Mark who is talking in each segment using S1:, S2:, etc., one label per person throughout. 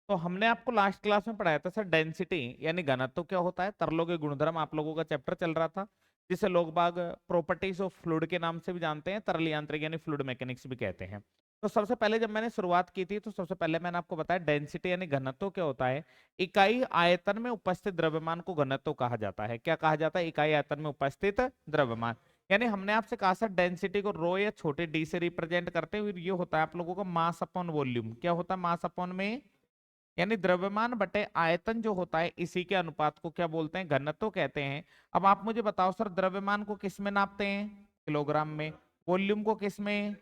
S1: तो हमने आपको लास्ट क्लास में पढ़ाया था सर डेंसिटी यानी घनत्व क्या होता है, तरलों के गुणधर्म आप लोगों का चैप्टर चल रहा था, जिसे लोग बाग प्रॉपर्टीज ऑफ फ्लूइड के नाम से भी जानते हैं, तरल यांत्रिक यानी फ्लूइड मैकेनिक्स भी कहते हैं। तो सबसे पहले जब मैंने शुरुआत की थी तो सबसे पहले मैंने आपको बताया डेंसिटी यानी घनत्व क्या होता है। इकाई आयतन में उपस्थित द्रव्यमान को घनत्व कहा जाता है। क्या कहा जाता है? इकाई आयतन में उपस्थित द्रव्यमान। यानी हमने आपसे कहा सर डेंसिटी को रो या छोटे डी से रिप्रेजेंट करते हुए ये होता है आप लोगों का मास अपॉन वॉल्यूम। क्या होता है? मास अपॉन में यानी द्रव्यमान बटे आयतन जो होता है इसी के अनुपात को क्या बोलते हैं? घनत्व कहते हैं। अब आप मुझे बताओ सर द्रव्यमान को किस में नापते हैं? किलोग्राम में। वॉल्यूम को किस में?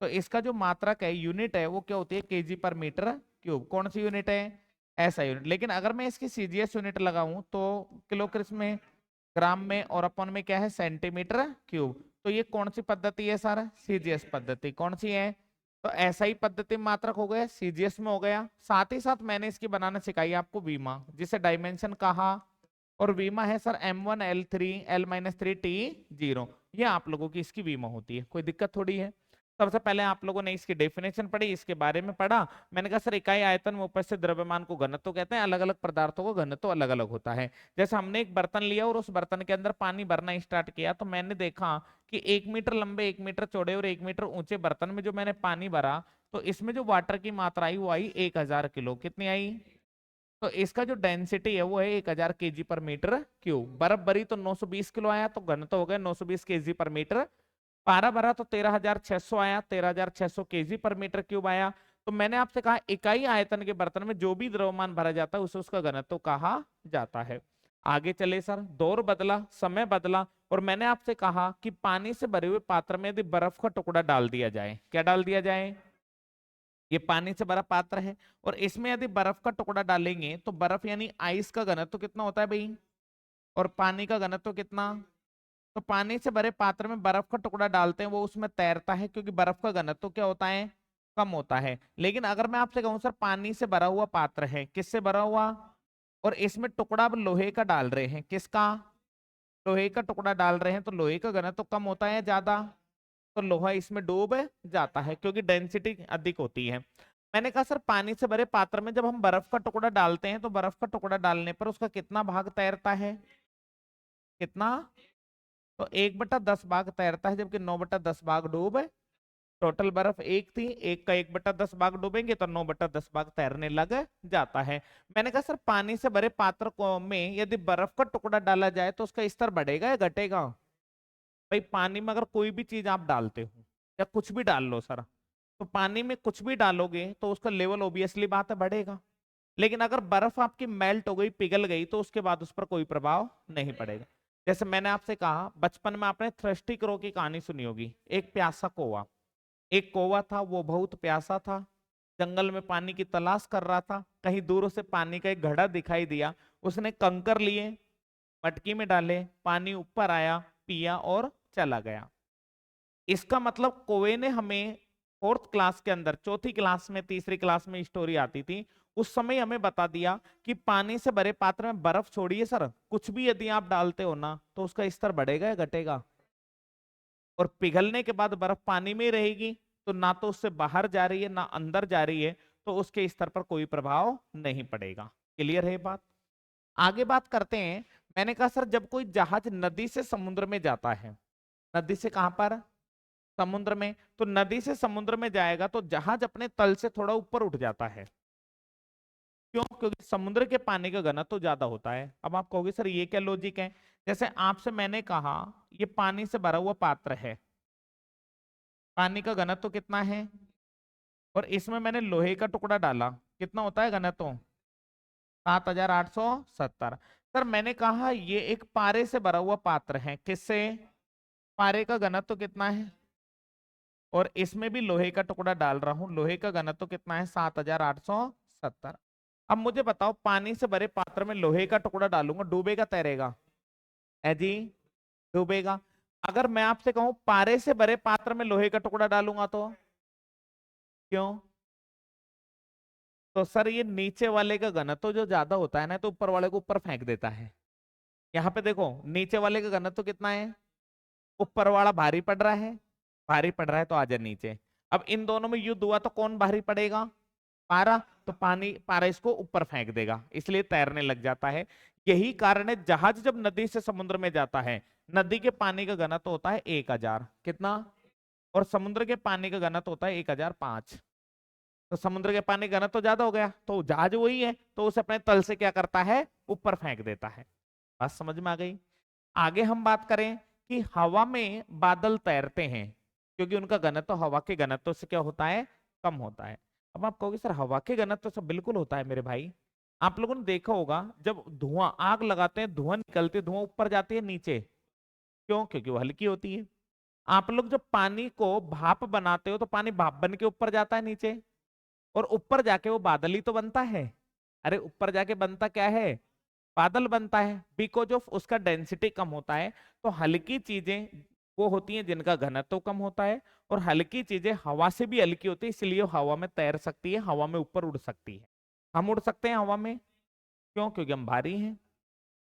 S1: तो इसका जो मात्रक है यूनिट है वो क्या होती है? केजी पर मीटर क्यूब। कौन सी यूनिट है? ऐसा यूनिट। लेकिन अगर मैं इसकी सीजीएस यूनिट लगाऊं तो किलो किस में? ग्राम में। और अपन में क्या है? Centimetre cube. तो ये कौन सी पद्धति है सर? सीजीएस पद्धति। कौन सी है? तो ऐसा ही पद्धति मात्रक हो गया, सीजीएस में हो गया। साथ ही साथ मैंने इसकी बनाना सिखाई आपको वीमा, जिसे डायमेंशन कहा। और वीमा है sir M1 L3 L-3 T0। ये आप लोगों की इसकी वीमा होती है, कोई दिक्कत थोड़ी है। सबसे पहले आप लोगों ने इसकी डेफिनेशन पढ़ी, इसके बारे में पढ़ा। मैंने कहा सर इकाई आयतन में उपस्थित द्रव्यमान को घनत्व कहते हैं। अलग अलग पदार्थों को घनत्व अलग अलग होता है। जैसे हमने एक बर्तन लिया और उस बर्तन के अंदर पानी भरना स्टार्ट किया तो मैंने देखा कि 1 मीटर लंबे, 1 मीटर चौड़े और 1 मीटर ऊंचे बर्तन में जो मैंने पानी भरा तो इसमें जो वाटर की मात्रा आई वो आई 1000 किलो। कितनी आई? तो इसका जो डेंसिटी है वो है 1000 केजी पर मीटर क्यूब। बर्फ भरी तो 920 किलो आया तो घनत्व हो गया 920 केजी पर मीटर। पारा भरा तो 13600 आया, 13600 केजी पर मीटर क्यूब आया। तो मैंने आपसे कहा इकाई आयतन के बर्तन में जो भी द्रव्यमान भरा जाता है उसे उसका घनत्व कहा जाता है। आगे चले सर, दौर बदला, समय बदला, और मैंने आपसे कहा कि पानी से भरे हुए पात्र में यदि बर्फ का टुकड़ा डाल दिया जाए, क्या डाल दिया जाए? ये पानी से भरा पात्र है और इसमें यदि बर्फ का टुकड़ा डालेंगे तो बर्फ यानी आइस का घनत्व कितना होता है भाई? और पानी का घनत्व कितना? तो पानी से भरे पात्र में बर्फ का टुकड़ा डालते हैं वो उसमें तैरता है क्योंकि बर्फ का घनत्व क्या होता है? कम होता है। लेकिन अगर मैं आपसे कहूं सर पानी से भरा हुआ पात्र है, किससे भरा हुआ, और इसमें टुकड़ा अब लोहे का डाल रहे हैं, किसका? लोहे का टुकड़ा डाल रहे हैं, तो लोहे का घनत्व कम होता है ज्यादा? तो लोहा इसमें डूब जाता है क्योंकि डेंसिटी अधिक होती है। मैंने कहा सर पानी से भरे पात्र में जब हम बर्फ का टुकड़ा डालते हैं तो बर्फ का टुकड़ा डालने पर उसका कितना भाग तैरता है? कितना? तो 1/10 भाग तैरता है जबकि 9/10 भाग डूब। टोटल बर्फ एक थी, एक का 1/10 भाग डूबेंगे तो 9/10 भाग तैरने लग जाता है। मैंने कहा सर पानी से भरे पात्र को में यदि बर्फ का टुकड़ा डाला जाए तो उसका स्तर बढ़ेगा या घटेगा? भाई पानी में अगर कोई भी चीज आप डालते हो या कुछ भी डाल लो सर, तो पानी में कुछ भी डालोगे तो उसका लेवल ऑब्वियसली बात है बढ़ेगा। लेकिन अगर बर्फ आपकी मेल्ट हो गई, पिघल गई, तो उसके बाद उस पर कोई प्रभाव नहीं पड़ेगा। जैसे मैंने आपसे कहा बचपन में आपने थ्रस्टी क्रो की कहानी सुनी होगी। एक प्यासा कौवा, एक कौवा था वो बहुत प्यासा था, जंगल में पानी की तलाश कर रहा था। कहीं दूर से पानी का एक घड़ा दिखाई दिया, उसने कंकर लिए, मटकी में डाले, पानी ऊपर आया, पिया और चला गया। इसका मतलब कौवे ने हमें फोर्थ क्लास के अंदर, चौथी क्लास में, तीसरी क्लास में स्टोरी आती थी, उस समय हमें बता दिया कि पानी से भरे पात्र में बर्फ छोड़िए सर, कुछ भी यदि आप डालते हो ना तो उसका स्तर बढ़ेगा या घटेगा? और पिघलने के बाद बर्फ पानी में ही रहेगी, तो ना तो उससे बाहर जा रही है ना अंदर जा रही है, तो उसके स्तर पर कोई प्रभाव नहीं पड़ेगा। क्लियर है बात? आगे बात करते हैं। मैंने कहा सर जब कोई जहाज नदी से समुद्र में जाता है, नदी से कहां पर? समुद्र में। तो नदी से समुद्र में जाएगा तो जहाज अपने तल से थोड़ा ऊपर उठ जाता है। क्यों? क्योंकि समुद्र के पानी का घनत्व तो ज्यादा होता है। अब आप कहोगे सर ये क्या लॉजिक है? जैसे आपसे मैंने कहा ये पानी से भरा हुआ पात्र है, पानी का घनत्व तो कितना है, और इसमें मैंने लोहे का टुकड़ा डाला, कितना होता है घनत्व? 7870। सर मैंने कहा ये एक पारे से भरा हुआ पात्र है, किससे? पारे का घनत्व कितना है? और इसमें भी लोहे का टुकड़ा डाल रहा हूं, लोहे का घनत्व कितना है? 7870। अब मुझे बताओ पानी से भरे पात्र में लोहे का टुकड़ा डालूंगा, डूबेगा तैरेगा? है जी, डूबेगा। अगर मैं आपसे कहूं पारे से भरे पात्र में लोहे का टुकड़ा डालूंगा तो? क्यों? तो सर ये नीचे वाले का घनत्व जो ज्यादा होता है ना तो ऊपर वाले को ऊपर फेंक देता है। यहाँ पे देखो नीचे वाले का घनत्व कितना है, ऊपर वाला भारी पड़ रहा है, भारी पड़ रहा है तो आ जा नीचे। अब इन दोनों में युद्ध हुआ तो कौन भारी पड़ेगा? पारा। तो पारा इसको ऊपर फेंक देगा, इसलिए तैरने लग जाता है। यही कारण है जहाज जब नदी से समुद्र में जाता है, नदी के पानी का घनत्व होता है 1000, कितना, और समुद्र के पानी का घनत्व होता है 1005। तो समुद्र के पानी का घनत्व तो ज्यादा हो गया, तो जहाज वही है, तो उसे अपने तल से क्या करता है, ऊपर फेंक देता है। बात समझ में आ गई। आगे हम बात करें कि हवा में बादल तैरते हैं क्योंकि उनका घनत्व हवा के घनत्व से क्या होता है, कम होता है। अब आप कहोगे सर हवा के घनत्व से बिल्कुल होता है मेरे भाई। आप लोगों ने देखा होगा जब धुआं, आग लगाते हैं, धुआं निकलते, धुआं ऊपर जाती है नीचे, क्यों, क्योंकि वो हल्की होती है। आप लोग जब पानी को भाप बनाते हो तो पानी भाप बन के ऊपर जाता है नीचे, और ऊपर जाके वो बादल ही तो बनता है। अरे ऊपर जाके बनता क्या है, बादल बनता है, बिकॉज ऑफ उसका डेंसिटी कम होता है। तो हल्की चीजें वो होती हैं जिनका घनत्व कम होता है, और हल्की चीजें हवा से भी हल्की होती है, इसलिए वो हवा में तैर सकती है, हवा में ऊपर उड़ सकती है। हम उड़ सकते हैं हवा में, क्यों, क्योंकि हम भारी हैं।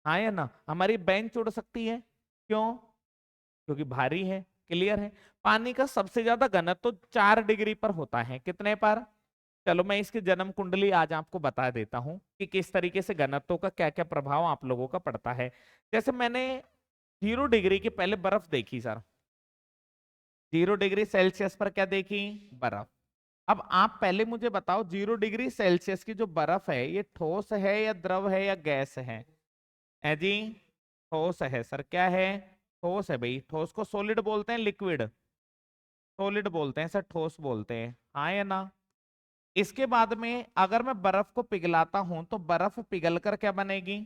S1: हाँ या ना, हमारी बेंच उड़ सकती है, क्यों, क्योंकि भारी है। क्लियर है। पानी का सबसे ज्यादा घनत्व 4 डिग्री पर होता है, कितने पर, चलो मैं इसकी जन्म कुंडली आज आपको बता देता हूं कि किस तरीके से घनत्व का क्या क्या प्रभाव आप लोगों का पड़ता है। जैसे मैंने 0 डिग्री की पहले बर्फ देखी सर, 0 डिग्री सेल्सियस पर क्या देखी, बर्फ। अब आप पहले मुझे बताओ 0 डिग्री सेल्सियस की जो बर्फ है ये ठोस है या द्रव है या गैस है जी, ठोस है सर, क्या है, ठोस है भाई। ठोस को सॉलिड बोलते हैं, लिक्विड सॉलिड बोलते हैं सर, ठोस बोलते हैं, हाँ या ना। इसके बाद में अगर मैं बर्फ को पिघलाता हूं तो बर्फ पिघलकर क्या बनेगी,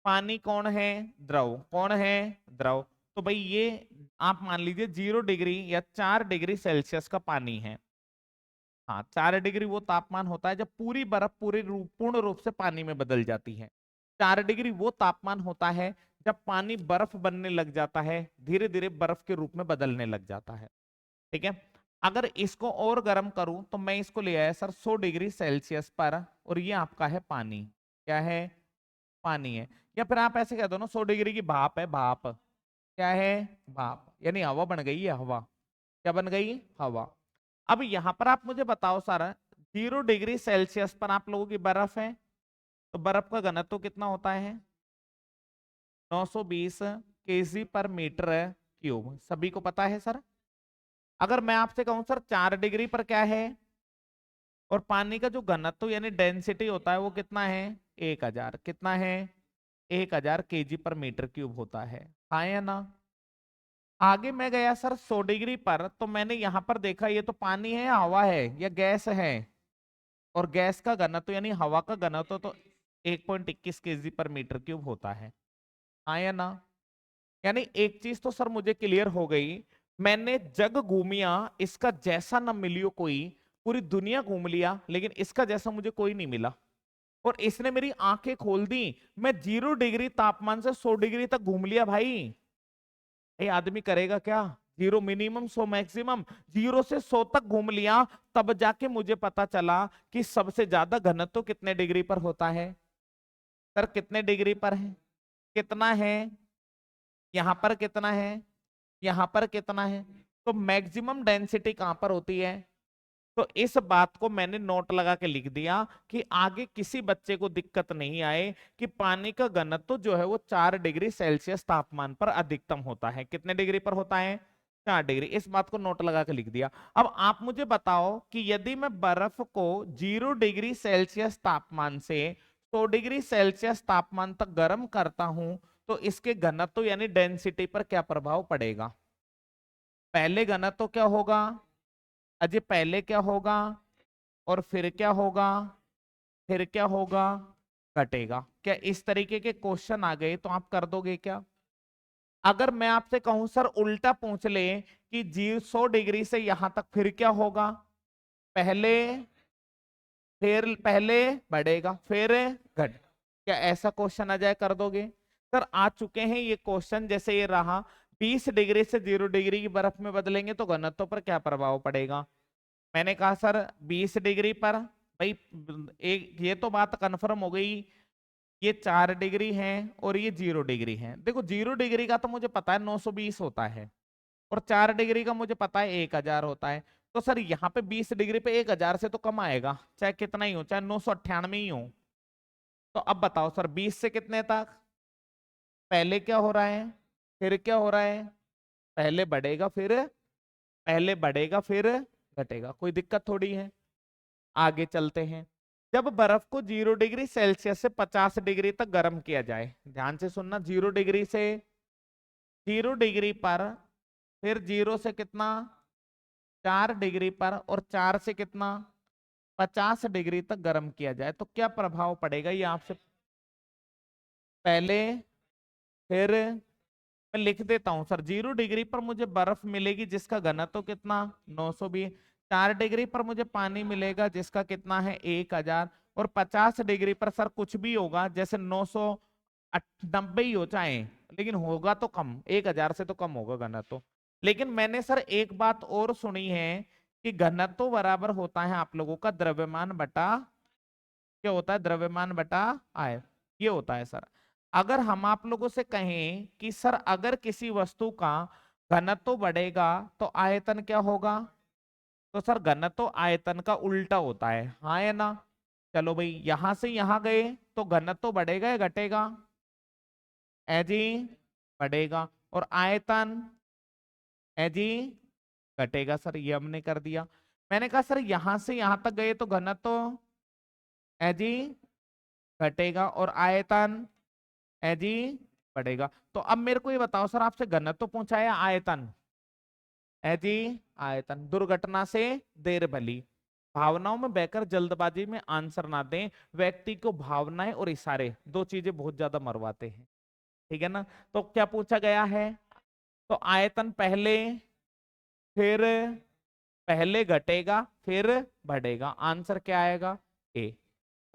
S1: पानी कौन है, द्रव, कौन है, द्रव। तो भाई ये आप मान लीजिए 0 डिग्री या 4 डिग्री सेल्सियस का पानी है। हाँ, 4 डिग्री वो तापमान होता है जब पूरी बर्फ पूर्ण रूप से पानी में बदल जाती है। 4 डिग्री वो तापमान होता है जब पानी बर्फ बनने लग जाता है, धीरे धीरे बर्फ के रूप में बदलने लग जाता है। ठीक है। अगर इसको और गर्म करूं तो मैं इसको ले आया सर 100 डिग्री सेल्सियस पर, और ये आपका है पानी, क्या है, पानी है। या फिर आप ऐसे कह दो ना, 100 डिग्री की भाप है, भाप, क्या है, भाप, यानी हवा बन गई है, हवा, क्या बन गई, हवा। अब यहां पर आप मुझे बताओ सर, 0 डिग्री सेल्सियस पर आप लोगों की बर्फ है, तो बर्फ का घनत्व कितना होता है, 920 केजी पर मीटर क्यूब, सभी को पता है सर। अगर मैं आपसे कहूं सर 4 डिग्री पर क्या है, और पानी का जो घनत्व यानी डेंसिटी होता है वो कितना है, 1000, कितना है, 1000 केजी पर मीटर क्यूब होता है, हाँ या ना। आगे मैं गया सर 100 डिग्री पर, तो मैंने यहां पर देखा ये तो पानी है या हवा है या गैस है, और गैस का घनत्व यानी हवा का घनत्व तो 1.21 केजी पर मीटर क्यूब होता है, हाँ या ना। यानी एक चीज तो सर मुझे क्लियर हो गई, मैंने जग घूमिया, इसका जैसा न मिलियो कोई, पूरी दुनिया घूम लिया लेकिन इसका जैसा मुझे कोई नहीं मिला, और इसने मेरी आंखें खोल दी। मैं 0 डिग्री तापमान से 100 डिग्री तक घूम लिया भाई। ये आदमी करेगा क्या, 0 मिनिमम 100 मैक्सिमम, 0 से 100 तक घूम लिया, तब जाके मुझे पता चला कि सबसे ज्यादा घनत्व कितने डिग्री पर होता है, सर कितने डिग्री पर है, कितना है, यहां पर कितना है, यहां पर कितना है। तो मैक्सिमम डेंसिटी कहां पर होती है। तो इस बात को मैंने नोट लगा के लिख दिया कि आगे किसी बच्चे को दिक्कत नहीं आए कि पानी का घनत्व जो है वो 4 डिग्री सेल्सियस तापमान पर अधिकतम होता है, कितने डिग्री पर होता है, 4 डिग्री। इस बात को नोट लगा के लिख दिया। अब आप मुझे बताओ कि यदि मैं बर्फ को 0 डिग्री सेल्सियस तापमान से 100 डिग्री सेल्सियस तापमान तक गर्म करता हूं तो इसके घनत्व यानी डेंसिटी पर क्या प्रभाव पड़ेगा। पहले घनत्व क्या होगा, अजय पहले क्या होगा, और फिर क्या होगा, फिर क्या होगा, घटेगा। क्या इस तरीके के क्वेश्चन आ गए तो आप कर दोगे क्या। अगर मैं आपसे कहूं सर उल्टा पूछ ले कि 100 डिग्री से यहां तक फिर क्या होगा, पहले, फिर पहले बढ़ेगा फिर घट, क्या ऐसा क्वेश्चन आ जाए, कर दोगे। सर आ चुके हैं ये क्वेश्चन, जैसे ये रहा 20 डिग्री से 0 डिग्री की बर्फ में बदलेंगे तो घनत्व पर क्या प्रभाव पड़ेगा। मैंने कहा सर 20 डिग्री पर, भाई एक ये तो बात कंफर्म हो गई, ये 4 डिग्री है और ये 0 डिग्री है। देखो 0 डिग्री का तो मुझे पता है 920 होता है, और 4 डिग्री का मुझे पता है 1000 होता है। तो सर यहाँ पे 20 डिग्री पे 1000 से तो कम आएगा, चाहे कितना ही हो, चाहे 998 ही हो। तो अब बताओ सर 20 से कितने तक, पहले क्या हो रहा है, फिर क्या हो रहा है, पहले बढ़ेगा फिर, पहले बढ़ेगा फिर घटेगा, कोई दिक्कत थोड़ी है। आगे चलते हैं। जब बर्फ को 0 डिग्री सेल्सियस से 50 डिग्री तक गर्म किया जाए, ध्यान से सुनना, 0 डिग्री से 0 डिग्री पर, फिर 0 से कितना 4 डिग्री पर, और 4 से कितना 50 डिग्री तक गर्म किया जाए, तो क्या प्रभाव पड़ेगा ये आपसे, पहले फिर मैं लिख देता हूं सर। 0 डिग्री पर मुझे बर्फ मिलेगी जिसका घनत्व कितना 920, 4 डिग्री पर मुझे पानी मिलेगा जिसका कितना है 1000, और 50 डिग्री पर सर कुछ भी होगा, जैसे 990 ही हो चाहे, लेकिन होगा तो कम, 1000 से तो कम होगा घनत्व। लेकिन मैंने सर एक बात और सुनी है कि घनत्व बराबर होता है आप लोगों का द्रव्यमान बटा, क्या होता है, द्रव्यमान बटा आय, ये होता है सर। अगर हम आप लोगों से कहें कि सर अगर किसी वस्तु का घनत्व बढ़ेगा तो आयतन क्या होगा, तो सर घनत्व आयतन का उल्टा होता है, हाँ या ना। चलो भाई यहां से यहां गए तो घनत्व बढ़ेगा या घटेगा, जी बढ़ेगा, और आयतन जी घटेगा। सर ये हमने कर दिया। मैंने कहा सर यहां से यहां तक गए तो घनत्व जी घटेगा और आयतन जी बढ़ेगा। तो अब मेरे को ये बताओ सर, आपसे घनत्व पूछा है आयतन, जी आयतन, दुर्घटना से देर भली, भावनाओं में बहकर जल्दबाजी में आंसर ना दें, व्यक्ति को भावनाएं और इशारे दो चीजें बहुत ज्यादा मरवाते हैं, ठीक है ना। तो क्या पूछा गया है, तो आयतन पहले, फिर पहले घटेगा फिर बढ़ेगा, आंसर क्या आएगा ए,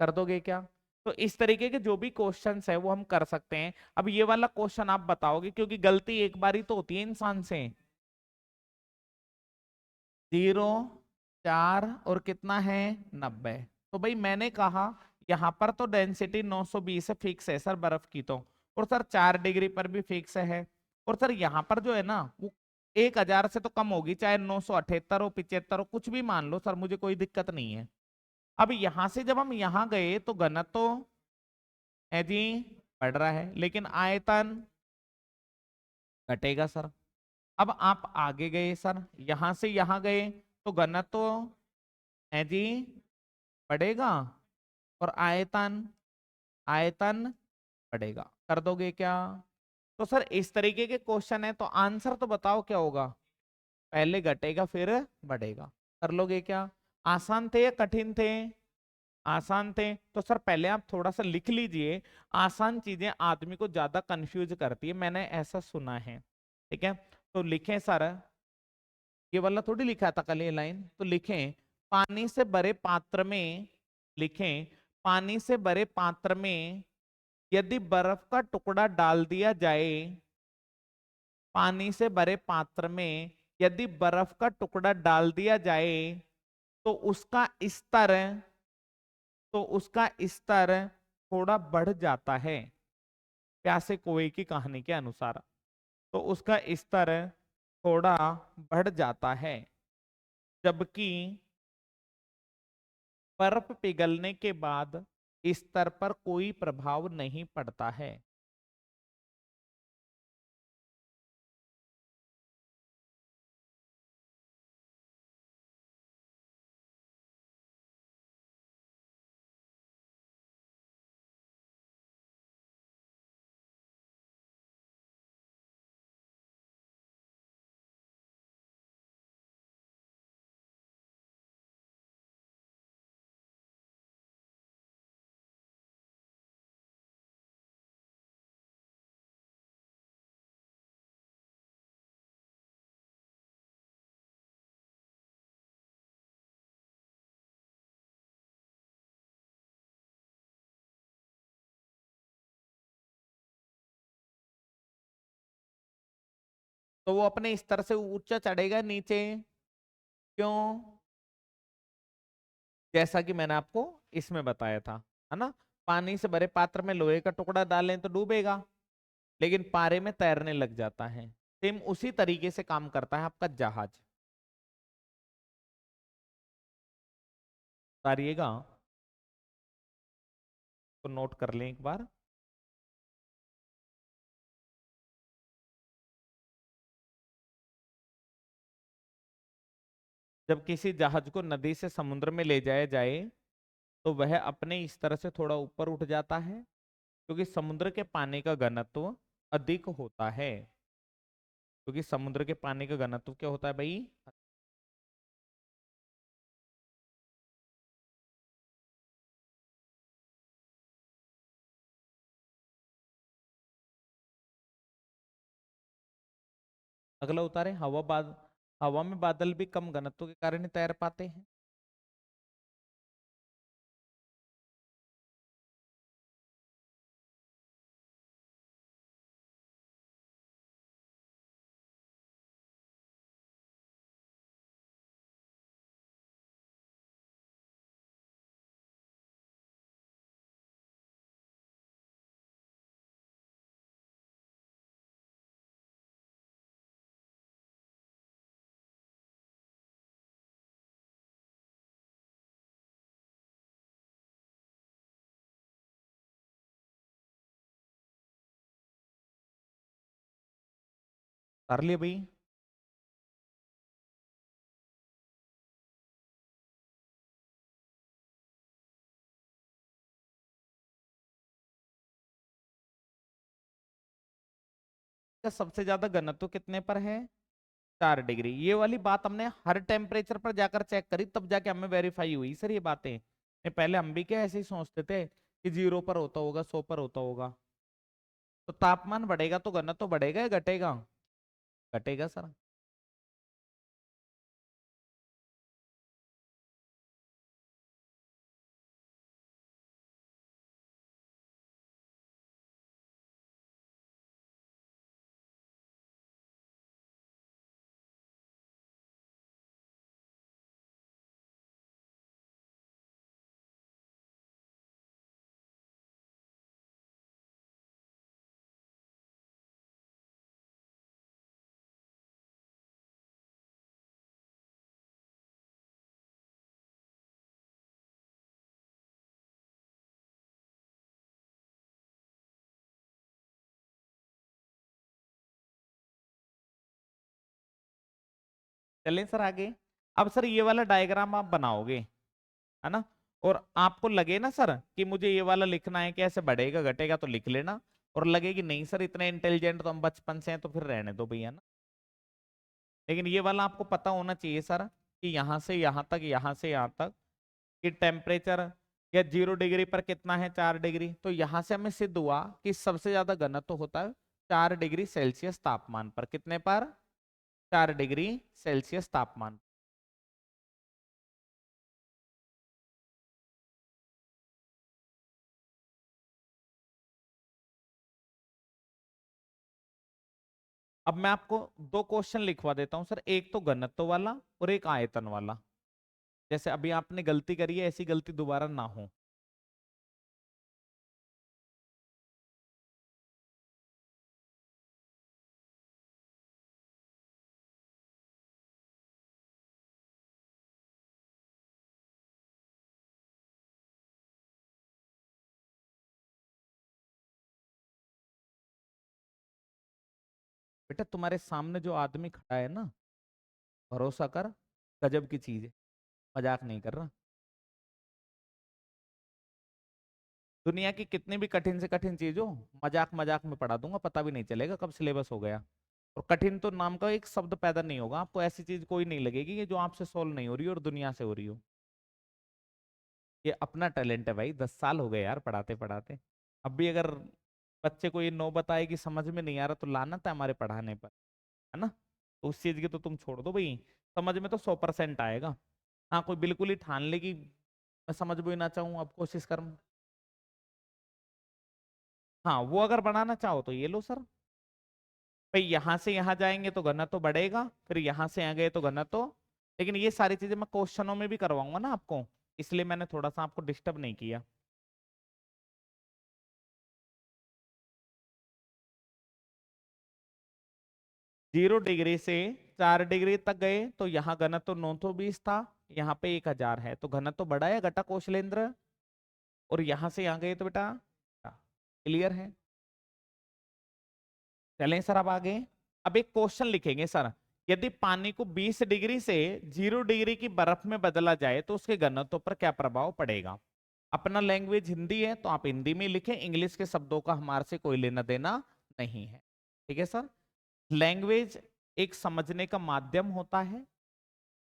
S1: कर दोगे क्या। तो इस तरीके के जो भी क्वेश्चंस है वो हम कर सकते हैं। अब ये वाला क्वेश्चन आप बताओगे, क्योंकि गलती एक बारी तो होती है इंसान से, 0 4 और कितना है 90। तो भाई मैंने कहा यहां पर तो डेंसिटी 920 फिक्स है सर बर्फ की तो, और सर 4 डिग्री पर भी फिक्स है, और सर यहाँ पर जो है ना वो 1000 से तो कम होगी, चाहे 978 हो 75 हो कुछ भी मान लो सर, मुझे कोई दिक्कत नहीं है। अब यहां से जब हम यहां गए तो घनत्व है जी बढ़ रहा है, लेकिन आयतन घटेगा सर। अब आप आगे गए सर, यहां से यहां गए तो घनत्व है जी बढ़ेगा, और आयतन, आयतन बढ़ेगा, कर दोगे क्या। तो सर इस तरीके के क्वेश्चन है, तो आंसर तो बताओ क्या होगा, पहले घटेगा फिर बढ़ेगा, कर लोगे क्या। आसान थे या कठिन थे, आसान थे। तो सर पहले आप थोड़ा सा लिख लीजिए, आसान चीजें आदमी को ज्यादा कंफ्यूज करती है, मैंने ऐसा सुना है, ठीक है। तो लिखें सर, ये वाला थोड़ी लिखा था कल ये लाइन, तो लिखें पानी से भरे पात्र में, लिखें पानी से भरे पात्र में यदि बर्फ का टुकड़ा डाल दिया जाए, पानी से भरे पात्र में यदि बर्फ का टुकड़ा डाल दिया जाए तो स्तर उसका स्तर थोड़ा बढ़ जाता है, प्यासे कुएं की कहानी के अनुसार, तो उसका स्तर थोड़ा बढ़ जाता है, जबकि बर्फ पिघलने के बाद स्तर पर कोई प्रभाव नहीं पड़ता है। तो वो अपने स्तर से ऊंचा चढ़ेगा नीचे, क्यों, जैसा कि मैंने आपको इसमें बताया था, है ना। पानी से भरे पात्र में लोहे का टुकड़ा डालें तो डूबेगा, लेकिन पारे में तैरने लग जाता है। सेम उसी तरीके से काम करता है आपका जहाज। उतारिएगा तो नोट कर लें एक बार। जब किसी जहाज को नदी से समुद्र में ले जाया जाए तो वह अपने इस तरह से थोड़ा ऊपर उठ जाता है क्योंकि समुद्र के पानी का घनत्व अधिक होता है। क्योंकि समुद्र के पानी का घनत्व क्या होता है भाई? अगला उतारे, हवा में बादल भी कम घनत्व के कारण ही तैर पाते हैं। उतार लिए भाई। का सबसे ज्यादा घनत्व कितने पर है? 4 डिग्री। ये वाली बात हमने हर टेम्परेचर पर जाकर चेक करी, तब जाके हमें वेरीफाई हुई सर ये बातें। नहीं, पहले हम भी क्या ऐसे ही सोचते थे कि 0 पर होता होगा, 100 पर होता होगा। तो तापमान बढ़ेगा तो घनत्व बढ़ेगा या घटेगा? घटेगा सर। चलें सर आगे। अब सर ये वाला डायग्राम आप बनाओगे, है ना? और आपको लगे ना सर कि मुझे ये वाला लिखना है, कैसे बढ़ेगा घटेगा, तो लिख लेना। और लगे कि नहीं सर इतने इंटेलिजेंट तो हम बचपन से हैं, तो फिर रहने दो भैया ना। लेकिन ये वाला आपको पता होना चाहिए सर कि यहाँ से यहाँ तक, यहाँ से यहाँ तक कि टेम्परेचर या 0 डिग्री पर कितना है? 4 डिग्री। तो यहाँ से हमें सिद्ध हुआ कि सबसे ज्यादा घनत्व होता है 4 डिग्री सेल्सियस तापमान पर। कितने पर? 4 डिग्री सेल्सियस तापमान। अब मैं आपको दो क्वेश्चन लिखवा देता हूं सर, एक तो घनत्व वाला और एक आयतन वाला। जैसे अभी आपने गलती करी है, ऐसी गलती दोबारा ना हो। बेटा तुम्हारे सामने जो आदमी खड़ा है ना, भरोसा कर, गजब की चीज है, मजाक नहीं कर रहा। दुनिया की कितनी भी कठिन से कठिन चीज हो, मजाक मजाक में पढ़ा दूंगा, पता भी नहीं चलेगा कब सिलेबस हो गया। और कठिन तो नाम का एक शब्द पैदा नहीं होगा, आपको ऐसी चीज कोई नहीं लगेगी कि जो आपसे सोल्व नहीं हो रही हो और दुनिया से हो रही हो। ये अपना टैलेंट है भाई, 10 साल हो गए यार पढ़ाते पढ़ाते। अब भी अगर बच्चे को ये नौबत आए कि समझ में नहीं आ रहा, तो लानत है हमारे पढ़ाने पर, है ना? तो उस चीज की तो तुम छोड़ दो भाई। समझ में तो 100% आएगा। हाँ, कोई बिल्कुल ही ठान ले कि मैं समझ भी ना चाहूँ, अब कोशिश कर। हाँ, वो अगर बनाना चाहो तो ये लो सर। भाई यहाँ से यहाँ जाएंगे तो घनत्व तो बढ़ेगा, फिर यहाँ से यहाँ गए तो घनत्व तो। लेकिन ये सारी चीजें मैं क्वेश्चनों में भी करवाऊंगा ना आपको, इसलिए मैंने थोड़ा सा आपको डिस्टर्ब नहीं किया। 0 डिग्री से 4 डिग्री तक गए तो यहाँ घनत्व तो 920 था। यहाँ पे 1000 है, तो घनत्व तो बड़ा है घटा कौशलेंद्र? और यहां से यहाँ गए तो बेटा क्लियर है। चलें सर अब आगे। अब एक क्वेश्चन लिखेंगे सर, यदि पानी को 20 डिग्री से 0 डिग्री की बर्फ में बदला जाए तो उसके घनत्व पर क्या प्रभाव पड़ेगा? अपना लैंग्वेज हिंदी है तो आप हिंदी में लिखें, इंग्लिश के शब्दों का हमारे से कोई लेना देना नहीं है। ठीक है सर। लैंग्वेज एक समझने का माध्यम होता है,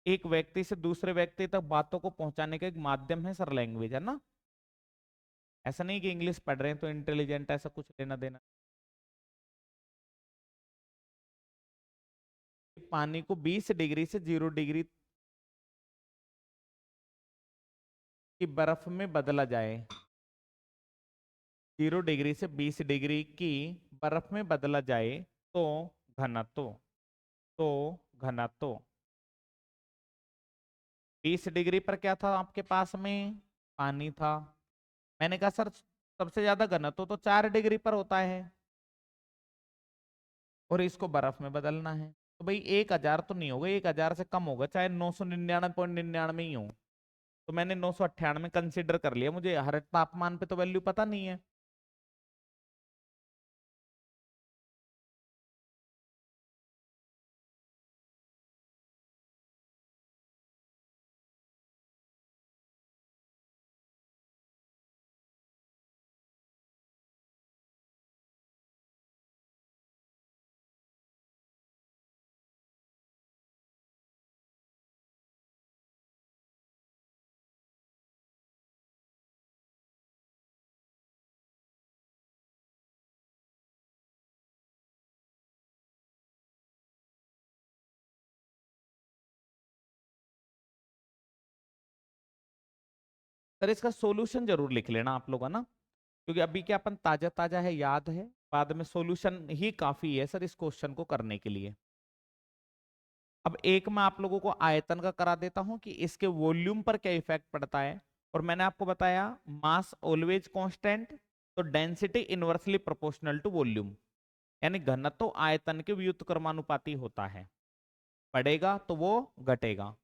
S1: एक व्यक्ति से दूसरे व्यक्ति तक बातों को पहुंचाने का एक माध्यम है सर लैंग्वेज, है ना? ऐसा नहीं कि इंग्लिश पढ़ रहे हैं तो इंटेलिजेंट, ऐसा कुछ लेना देना। पानी को 20 डिग्री से 0 डिग्री की बर्फ में बदला जाए, 0 डिग्री से 20 डिग्री की बर्फ में बदला जाए तो घनत्व, तो घनत्व 20 डिग्री पर क्या था आपके पास में? पानी था। मैंने कहा सर सबसे ज्यादा घनत्व तो 4 डिग्री पर होता है और इसको बर्फ में बदलना है, तो भाई 1000 तो नहीं होगा, 1000 से कम होगा, चाहे 999.99 ही हो। तो मैंने 998 कंसिडर कर लिया, मुझे हर तापमान पे तो वैल्यू पता नहीं है। सर इसका सॉल्यूशन जरूर लिख लेना आप लोग, है ना? क्योंकि अभी क्या अपन ताजा ताजा है, याद है, बाद में सॉल्यूशन ही काफी है सर इस क्वेश्चन को करने के लिए। अब एक मैं आप लोगों को आयतन का करा देता हूं कि इसके वॉल्यूम पर क्या इफेक्ट पड़ता है। और मैंने आपको बताया मास ऑलवेज कांस्टेंट, तो density inversely proportional to volume, यानी घनत्व आयतन के व्युत्क्रमानुपाती होता है, बढ़ेगा तो वो घटेगा।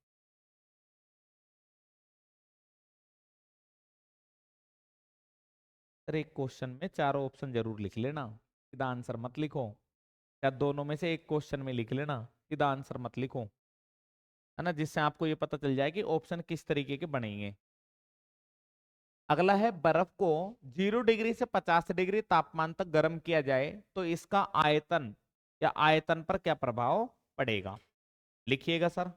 S1: सर एक क्वेश्चन में चारों ऑप्शन जरूर लिख लेना, सीधा आंसर मत लिखो, या दोनों में से एक क्वेश्चन में लिख लेना, सीधा आंसर मत लिखो, है ना, जिससे आपको ये पता चल जाए कि ऑप्शन किस तरीके के बनेंगे। अगला है बर्फ को 0 डिग्री से 50 डिग्री तापमान तक गर्म किया जाए तो इसका आयतन या आयतन पर क्या प्रभाव पड़ेगा? लिखिएगा सर।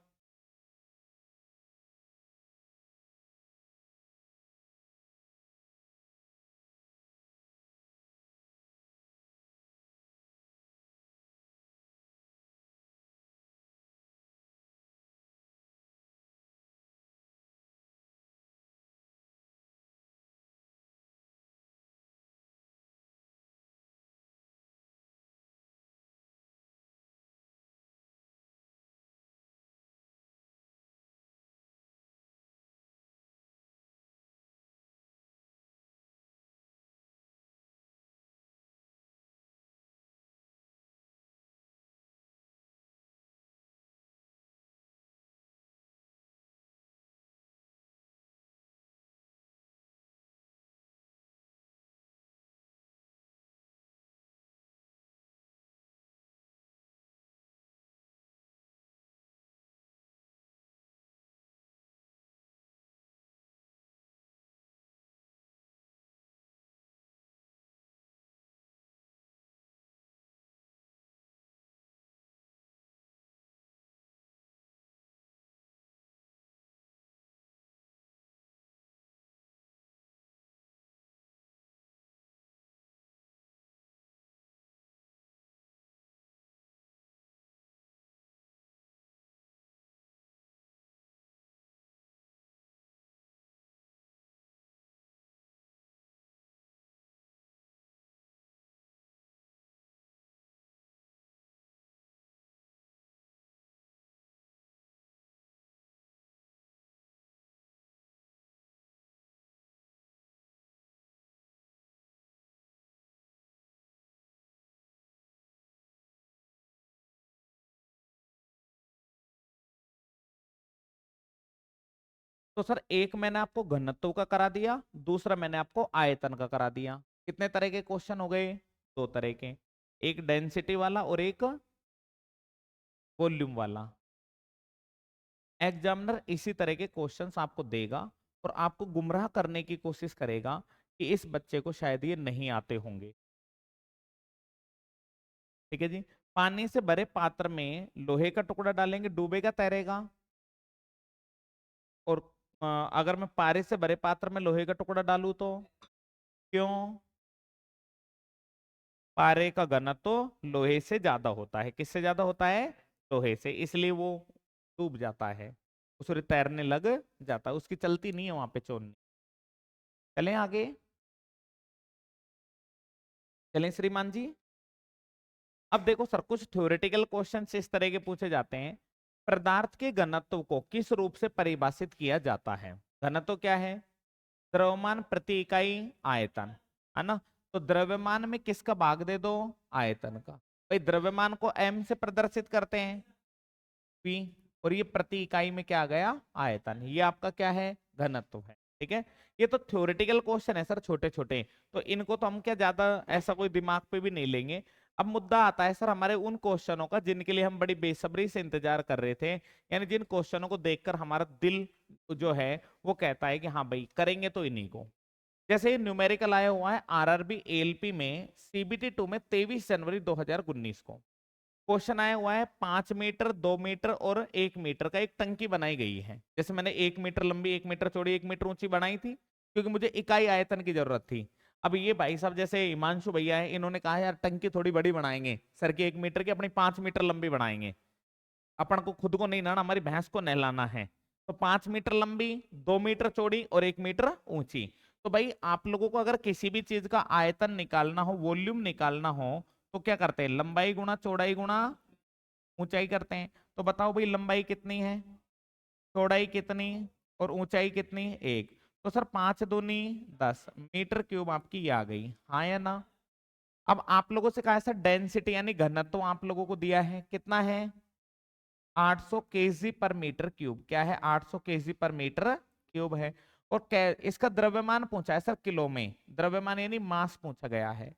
S1: तो सर एक मैंने आपको घनत्व का करा दिया, दूसरा मैंने आपको आयतन का करा दिया। कितने तरह के क्वेश्चन हो गए? दो तरह के, एक डेंसिटी वाला और एक वॉल्यूम वाला। एग्जामिनर इसी तरह के क्वेश्चंस आपको देगा और आपको गुमराह करने की कोशिश करेगा कि इस बच्चे को शायद ये नहीं आते होंगे। ठीक है जी। पानी से भरे पात्र में लोहे का टुकड़ा डालेंगे, डूबेगा तैरेगा? और अगर मैं पारे से भरे पात्र में लोहे का टुकड़ा डालूं तो? क्यों? पारे का घनत्व लोहे से ज्यादा होता है। किससे ज्यादा होता है? लोहे से, इसलिए वो डूब जाता है, उसे तैरने लग जाता है, उसकी चलती नहीं है वहां पे चोरनी। चलें आगे, चलें श्रीमान जी। अब देखो सर, कुछ थ्योरेटिकल क्वेश्चन इस तरह के पूछे जाते हैं। पदार्थ के घनत्व को किस रूप से परिभाषित किया जाता है? घनत्व क्या है? द्रव्यमान प्रति इकाई आयतन, है ना? तो द्रव्यमान में किसका भाग दे दो? आयतन का। भाई द्रव्यमान को m से प्रदर्शित करते हैं, p, और ये प्रति इकाई में क्या आ गया? आयतन। ये आपका क्या है? घनत्व है। ठीक है। ये तो थ्योरेटिकल क्वेश्चन है सर, छोटे छोटे, तो इनको तो हम क्या ज्यादा ऐसा कोई दिमाग पे भी नहीं लेंगे। अब मुद्दा आता है सर हमारे उन क्वेश्चनों का जिनके लिए हम बड़ी बेसब्री से इंतजार कर रहे थे, यानी जिन क्वेश्चनों को देखकर हमारा दिल जो है वो कहता है कि हाँ भाई करेंगे तो इन्हीं को। जैसे न्यूमेरिकल आया हुआ है आरआरबी एएलपी में सीबीटी 2 में 23 जनवरी 2019 को। क्वेश्चन आया हुआ है 5 मीटर, 2 मीटर और 1 मीटर का एक टंकी बनाई गई है। जैसे मैंने 1 मीटर लंबी, 1 मीटर चौड़ी, 1 मीटर ऊंची बनाई थी, क्योंकि मुझे इकाई आयतन की जरूरत थी। अब ये भाई साहब जैसे हिमांशु भैया है, इन्होंने कहा यार टंकी थोड़ी बड़ी बनाएंगे सर की, 1 मीटर की, अपनी 5 मीटर लंबी बनाएंगे। अपन को खुद को नहीं नहाना, हमारी भैंस को नहलाना है। तो 5 मीटर लंबी, 2 मीटर चौड़ी और 1 मीटर ऊंची। तो भाई आप लोगों को अगर किसी भी चीज का आयतन निकालना हो, वॉल्यूम निकालना हो, तो क्या करते हैं? लंबाई गुणा चौड़ाई गुणा ऊंचाई करते हैं। तो बताओ भाई लंबाई कितनी है, चौड़ाई कितनी, और ऊंचाई कितनी? 1। तो सर 5 दूनी 10 मीटर क्यूब आपकी ये आ गई, हाँ या ना? अब आप लोगों से कहा है सर डेंसिटी यानी घनत्व आप लोगों को दिया है, कितना है? 800 केजी पर मीटर क्यूब। क्या है? 800 केजी पर मीटर क्यूब है। और इसका द्रव्यमान पूछा है सर किलो में, द्रव्यमान यानी मास पूछा गया है।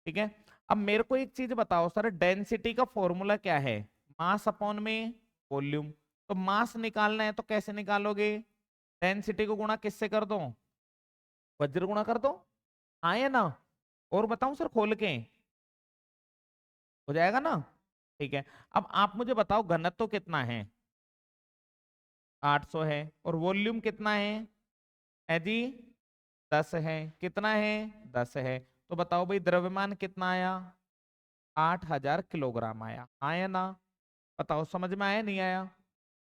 S1: ठीक है। अब मेरे को एक चीज बताओ सर, डेंसिटी का फॉर्मूला क्या है? मास अपॉन में वॉल्यूम। तो मास निकालना है तो कैसे निकालोगे? डेंसिटी को गुणा किससे कर दो? वज्र गुणा कर दो, हाँ या ना? और बताऊं सर खोल के, हो जाएगा ना? ठीक है। अब आप मुझे बताओ घनत्व कितना है? 800 है। और वॉल्यूम कितना है जी? 10 है। कितना है? 10 है। तो बताओ भाई द्रव्यमान कितना आया? 8000 किलोग्राम आया, हाँ या ना? बताओ समझ में आया नहीं आया?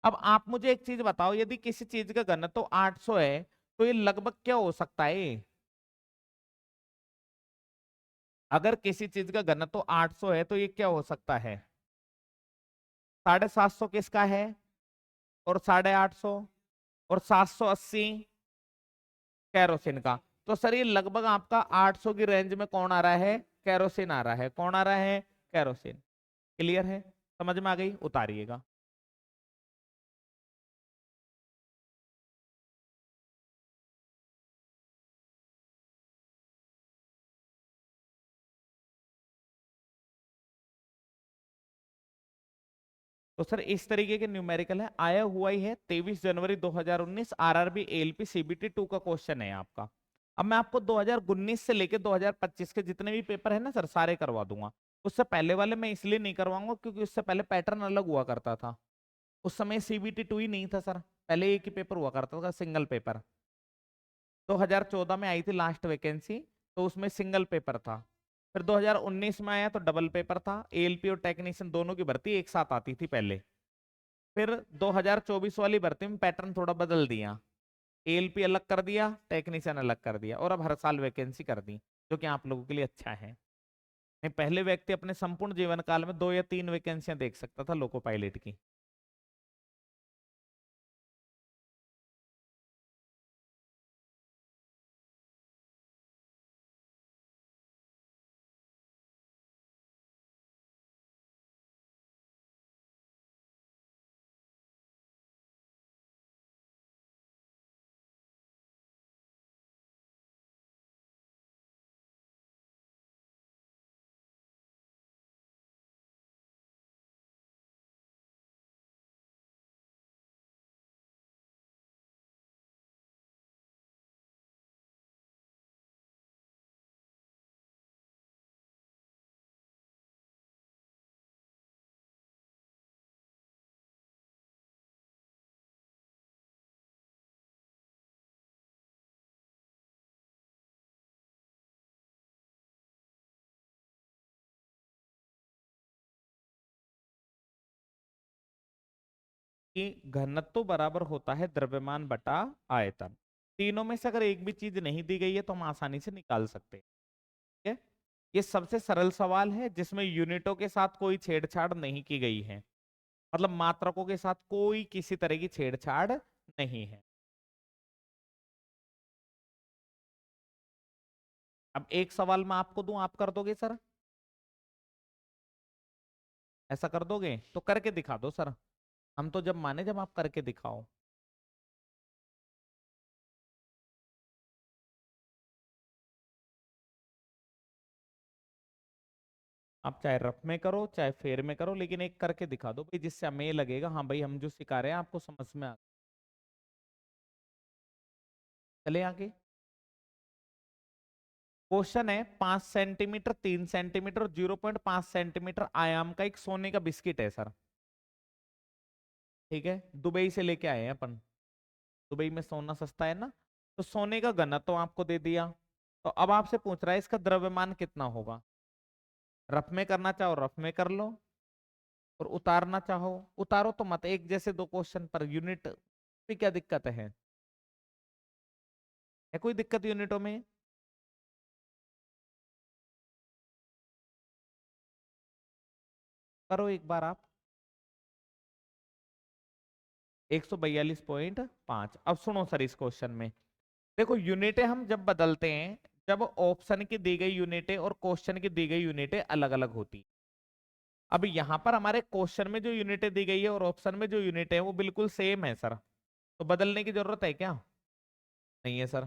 S1: अब आप मुझे एक चीज बताओ, यदि किसी चीज का घनत्व 800 है तो ये लगभग क्या हो सकता है? अगर किसी चीज का घनत्व 800 है तो ये क्या हो सकता है? 750 किसका है? और 850 और 780 कैरोसिन का। तो सर ये लगभग आपका 800 की रेंज में कौन आ रहा है? कैरोसिन आ रहा है। कौन आ रहा है? कैरोसिन। क्लियर है? समझ में आ गई? उतारिएगा। तो सर इस तरीके के न्यूमेरिकल है, आया हुआ ही है 23 जनवरी 2019 आरआरबी एएलपी सीबीटी 2 का क्वेश्चन है आपका। अब मैं आपको 2019 से लेके 2025 के जितने भी पेपर है ना सर सारे करवा दूंगा। उससे पहले वाले मैं इसलिए नहीं करवाऊंगा क्योंकि उससे पहले पैटर्न अलग हुआ करता था। उस समय सीबीटी 2 ही नहीं था सर, पहले एक ही पेपर हुआ करता था, सिंगल पेपर। 2014 में आई थी लास्ट वैकेंसी, तो उसमें सिंगल पेपर था। फिर 2019 में आया तो डबल पेपर था, एएलपी और टेक्नीशियन दोनों की भर्ती एक साथ आती थी पहले। फिर 2024 वाली भर्ती में पैटर्न थोड़ा बदल दिया, एएलपी अलग कर दिया, टेक्नीशियन अलग कर दिया, और अब हर साल वैकेंसी कर दी, जो कि आप लोगों के लिए अच्छा है। नहीं, पहले व्यक्ति अपने संपूर्ण जीवन काल में 2 या 3 वैकेंसियां देख सकता था लोको पायलट की। कि घनत्व बराबर होता है द्रव्यमान बटा आयतन। तीनों में से अगर एक भी चीज नहीं दी गई है तो हम आसानी से निकाल सकते हैं। ठीक है, ये सबसे सरल सवाल है जिसमें यूनिटों के साथ कोई छेड़छाड़ नहीं की गई है, मतलब मात्रकों के साथ कोई किसी तरह की छेड़छाड़ नहीं है। अब एक सवाल मैं आपको दूं, आप कर दोगे सर? ऐसा कर दोगे तो करके दिखा दो सर। हम तो जब माने जब आप करके दिखाओ। आप चाहे रफ में करो चाहे फेर में करो, लेकिन एक करके दिखा दो भाई, जिससे हमें लगेगा हाँ भाई हम जो सिखा रहे हैं आपको समझ में आ। चले आगे। क्वेश्चन है 5 सेंटीमीटर, 3 सेंटीमीटर और 0.5 सेंटीमीटर आयाम का एक सोने का बिस्किट है सर। ठीक है, दुबई से लेके आए हैं अपन। दुबई में सोना सस्ता है ना। तो सोने का घनत्व तो आपको दे दिया। तो अब आपसे पूछ रहा है इसका द्रव्यमान कितना होगा। रफ में करना चाहो रफ में कर लो, और उतारना चाहो उतारो, तो मत। एक जैसे दो क्वेश्चन पर यूनिट भी क्या दिक्कत है कोई दिक्कत यूनिटों में? करो एक बार आप। 142.5। अब सुनो सर, इस क्वेश्चन में देखो यूनिटें हम जब बदलते हैं, जब ऑप्शन की दी गई यूनिटें और क्वेश्चन की दी गई यूनिटें अलग अलग होती। अब यहां पर हमारे क्वेश्चन में जो यूनिटें दी गई है और ऑप्शन में जो यूनिट है वो बिल्कुल सेम है सर, तो बदलने की जरूरत है क्या? नहीं है सर।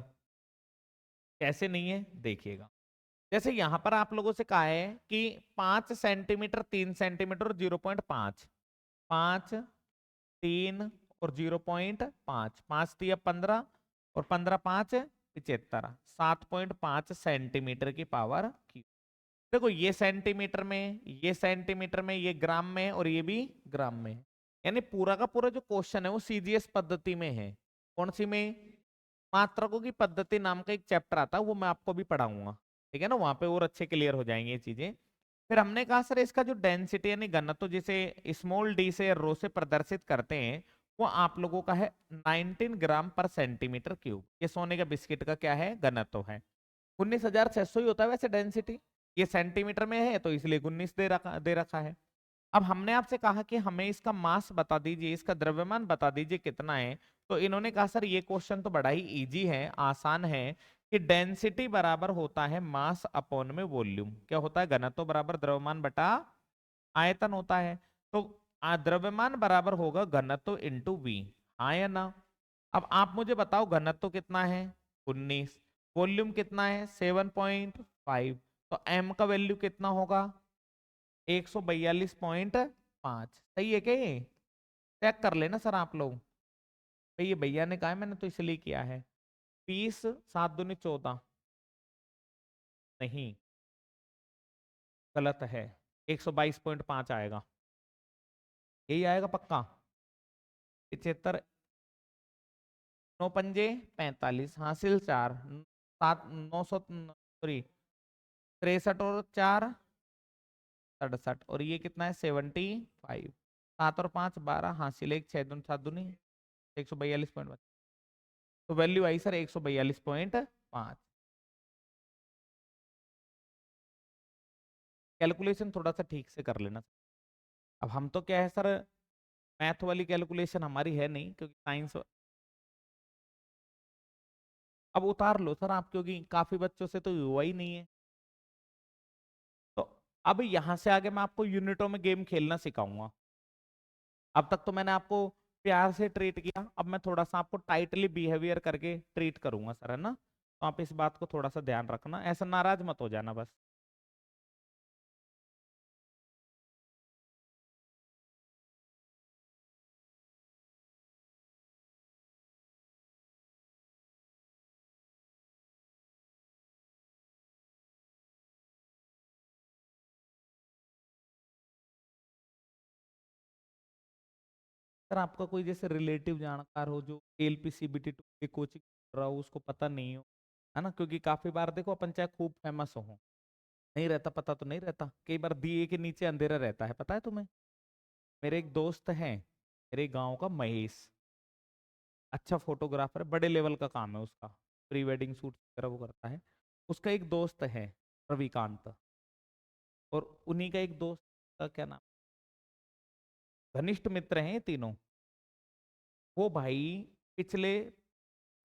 S1: कैसे नहीं है देखिएगा। जैसे यहां पर आप लोगों से कहा है कि 5 सेंटीमीटर, 3 सेंटीमीटर और 0.5। 5, 3 और 0.5, 5×3 = 15 और 15×5 = 75, 7.5 सेंटीमीटर की पावर क्यूब। देखो ये सेंटीमीटर में, ये सेंटीमीटर में, ये ग्राम में और ये भी ग्राम में है। यानी पूरा का पूरा जो क्वेश्चन है वो सीजीएस पद्धति में है। कौन सी में? मात्रकों की पद्धति नाम का एक चैप्टर आता है, वो मैं आपको भी पढ़ाऊंगा। ठीक है ना, वहां पे और अच्छे क्लियर हो जाएंगे ये चीजें। फिर हमने कहा सर इसका जो डेंसिटी यानी घनत्व जिसे स्मॉल डी से रो से प्रदर्शित करते हैं, वो आप लोगों का है 19 ग्राम पर सेंटीमीटर क्यूब। ये सोने का बिस्किट का क्या है? घनत्व है। 19,600 ही होता है वैसे डेंसिटी। ये सेंटीमीटर में है तो इसलिए 19 दे रखा है। अब हमने आपसे कहा कि हमें इसका मास बता दीजिए, इसका द्रव्यमान बता दीजिए कितना है। तो इन्होंने कहा सर ये क्वेश्चन तो बड़ा ही इजी है, आसान है, कि डेंसिटी बराबर होता है मास अपॉन में वॉल्यूम। क्या होता है? घनत्व बराबर द्रव्यमान बटा आयतन होता है। तो द्रव्यमान बराबर होगा घनत्व इंटू वी। हाँ या ना? अब आप मुझे बताओ घनत्व कितना है? 19। वॉल्यूम कितना है? 7.5। तो एम का वैल्यू कितना होगा? 142.5। सही है क्या ये? चेक कर लेना सर आप लोग। भाई ये भैया ने कहा है, मैंने तो इसलिए किया है। 20, 7×2 = 14। नहीं, गलत है। 122.5 आएगा। यही आएगा पक्का। 75, 9×5 = 45, हासिल 4, 7, 900, सॉरी 63 और 4 67, और ये कितना है? 75। 7 और 5 12, हासिल 1, 6×7 = 142.5। तो वैल्यू आई सर 142.5। कैलकुलेशन थोड़ा सा ठीक से कर लेना। अब हम तो क्या है सर, मैथ वाली कैलकुलेशन हमारी है नहीं क्योंकि साइंस। अब उतार लो सर आप, क्योंकि काफी बच्चों से तो हुआ ही नहीं है। तो अब यहां से आगे मैं आपको यूनिटों में गेम खेलना सिखाऊंगा। अब तक तो मैंने आपको प्यार से ट्रीट किया, अब मैं थोड़ा सा आपको टाइटली बिहेवियर करके ट्रीट करूंगा सर, है ना? तो आप इस बात को थोड़ा सा ध्यान रखना, ऐसा नाराज मत हो जाना बस। सर आपका कोई जैसे रिलेटिव जानकार हो जो एलपीसीबीटी 2 की कोचिंग कर रहा हो, उसको पता नहीं हो, है ना? क्योंकि काफी बार देखो अपन चाहे खूब फेमस हो, नहीं रहता पता, तो नहीं रहता। कई बार दिए के नीचे अंधेरा रहता है, पता है तुम्हें? मेरे एक दोस्त हैं, मेरे गांव का महेश, अच्छा फोटोग्राफर है, बड़े लेवल का काम है उसका, प्री वेडिंग शूट वगैरह वो करता है। उसका एक दोस्त है रविकांत, और उन्हीं का एक दोस्त का क्या नाम, घनिष्ठ मित्र हैं ये तीनों। वो भाई पिछले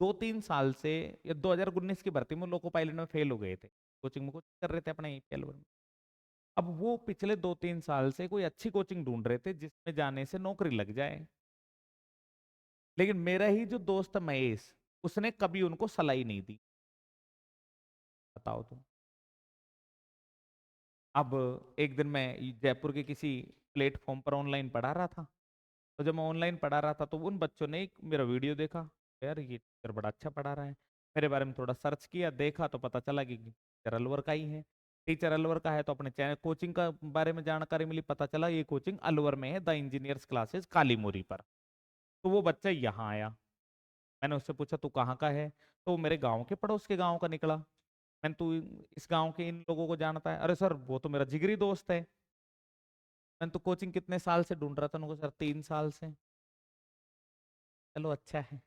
S1: 2-3 साल से, या 2019 की भर्ती में लोको पायलट में फेल हो गए थे, कोचिंग में कुछ कर रहे थे अपना ईपीएल में। अब वो पिछले 2-3 साल से कोई अच्छी कोचिंग ढूंढ रहे थे जिसमें जाने से नौकरी लग जाए। लेकिन मेरा ही जो दोस्त है महेश, उसने कभी उनको सलाह नहीं दी। बताओ तुम। अब एक दिन मैं जयपुर के किसी प्लेटफॉर्म पर ऑनलाइन पढ़ा रहा था, तो जब मैं ऑनलाइन पढ़ा रहा था तो उन बच्चों ने एक मेरा वीडियो देखा, यार ये टीचर बड़ा अच्छा पढ़ा रहा है। मेरे बारे में थोड़ा सर्च किया, देखा तो पता चला कि टीचर अलवर का ही है। टीचर अलवर का है तो अपने चैनल कोचिंग का बारे में जानकारी मिली, पता चला ये कोचिंग अलवर में है, द इंजीनियर्स क्लासेस काली मोरी पर। तो वो बच्चा यहाँ आया, मैंने उससे पूछा तू कहाँ का है, तो वो मेरे गाँव के पड़ोस के गाँव का निकला। मैंने, तू इस गाँव के इन लोगों को जानता है? अरे सर वो तो मेरा जिगरी दोस्त है। मैंने, तो कोचिंग कितने साल से ढूंढ रहा था? उनको सर 3 साल से। चलो अच्छा है।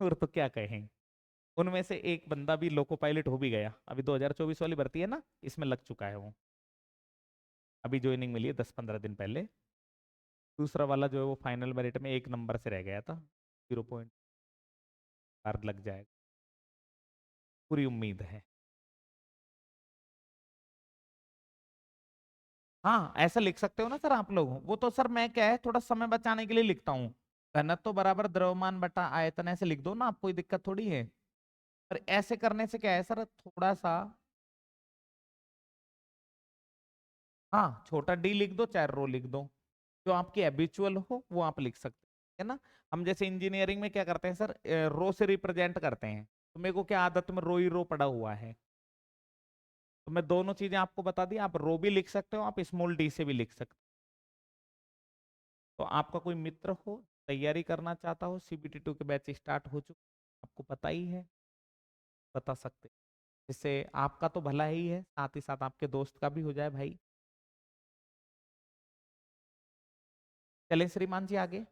S1: और तो क्या कहें। उनमें से एक बंदा भी लोको पायलट हो भी गया, अभी 2024 वाली भर्ती है ना, इसमें लग चुका है वो, अभी ज्वाइनिंग मिली है 10-15 दिन पहले। दूसरा वाला जो है वो फाइनल मेरिट में 1 नंबर से रह गया था, 0 पॉइंट लग जाएगा, पूरी उम्मीद है। हाँ ऐसा लिख सकते हो ना सर आप लोग, वो तो सर मैं क्या है थोड़ा समय बचाने के लिए लिखता हूँ, घनत्व बराबर द्रव्यमान बटा आयतन, ऐसे लिख दो ना, आप कोई दिक्कत थोड़ी है। पर ऐसे करने से क्या है सर, थोड़ा सा, हाँ छोटा डी लिख दो चाहे रो लिख दो, जो आपकी हैबिचुअल हो वो आप लिख सकते हैं ना। हम जैसे इंजीनियरिंग में क्या करते हैं सर, रो से रिप्रेजेंट करते हैं, तो मेरे को क्या आदत में रो ही रो पड़ा हुआ है, तो मैं दोनों चीजें आपको बता दी, आप रो भी लिख सकते हो, आप स्मॉल डी से भी लिख सकते हो। तो आपका कोई मित्र हो, तैयारी करना चाहता हो, CBT 2 के बैच स्टार्ट हो चुके, आपको पता ही है, बता सकते, जिससे आपका तो भला ही है, साथ ही साथ आपके दोस्त का भी हो जाए भाई। चलें श्रीमान जी आगे।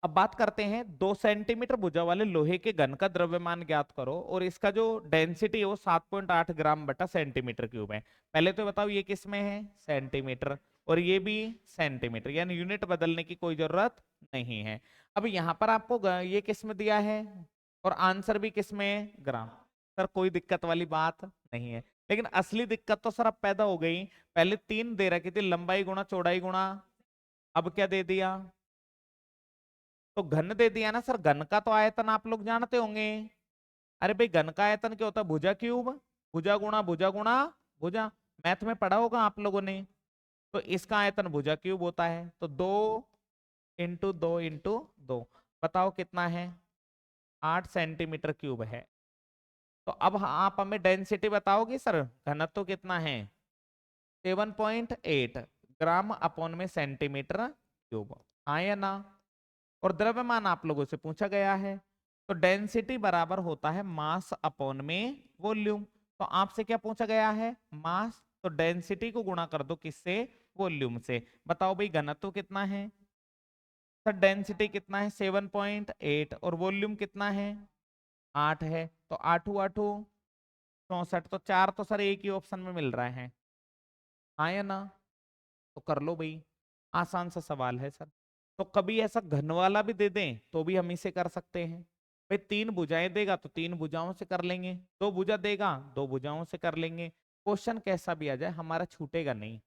S1: अब बात करते हैं 2 सेंटीमीटर भुजा वाले लोहे के घन का द्रव्यमान ज्ञात करो, और इसका जो डेंसिटी है वो 7.8 ग्राम बटा सेंटीमीटर क्यूब है। पहले तो बताओ ये किस में है, सेंटीमीटर, और ये भी सेंटीमीटर, यानी यूनिट बदलने की कोई जरूरत नहीं है। अब यहाँ पर आपको ये किस में दिया है, और आंसर भी किस में, ग्राम। सर कोई दिक्कत वाली बात नहीं है, लेकिन असली दिक्कत तो सर अब पैदा हो गई। पहले 3 दे रखी थी, लंबाई गुणा चौड़ाई गुणा, अब क्या दे दिया, तो घन दे दिया ना सर। घन का तो आयतन आप लोग जानते होंगे, अरे भाई घन का आयतन क्या होता है, भुजा क्यूब, भुजा गुणा भुजा गुणा भुजा, मैथ में पढ़ा होगा आप लोगों ने। तो इसका आयतन भुजा क्यूब होता है, तो 2 × 2 × 2, बताओ कितना है, 8 सेंटीमीटर क्यूब है। तो अब आप हमें डेंसिटी बताओगे सर, घनत्व कितना है, 7.8 ग्राम अपॉन में सेंटीमीटर क्यूब, हाँ या ना। और द्रव्यमान आप लोगों से पूछा गया है, तो डेंसिटी बराबर होता है मास अपॉन में वॉल्यूम। तो आपसे क्या पूछा गया है, मास, तो डेंसिटी को गुणा कर दो किससे, वॉल्यूम से। बताओ भाई घनत्व कितना है सर, डेंसिटी कितना है 7.8, और वॉल्यूम कितना है 8 है, तो 8×8 = 64, तो 4 तो सर एक ही ऑप्शन में मिल रहा है, हाँ या ना। तो कर लो भाई, आसान सा सवाल है सर। तो कभी ऐसा घन वाला भी दे दें तो भी हम इसे कर सकते हैं भाई, 3 भुजाएं देगा तो 3 भुजाओं से कर लेंगे, 2 भुजा देगा 2 भुजाओं से कर लेंगे, क्वेश्चन कैसा भी आ जाए हमारा छूटेगा नहीं।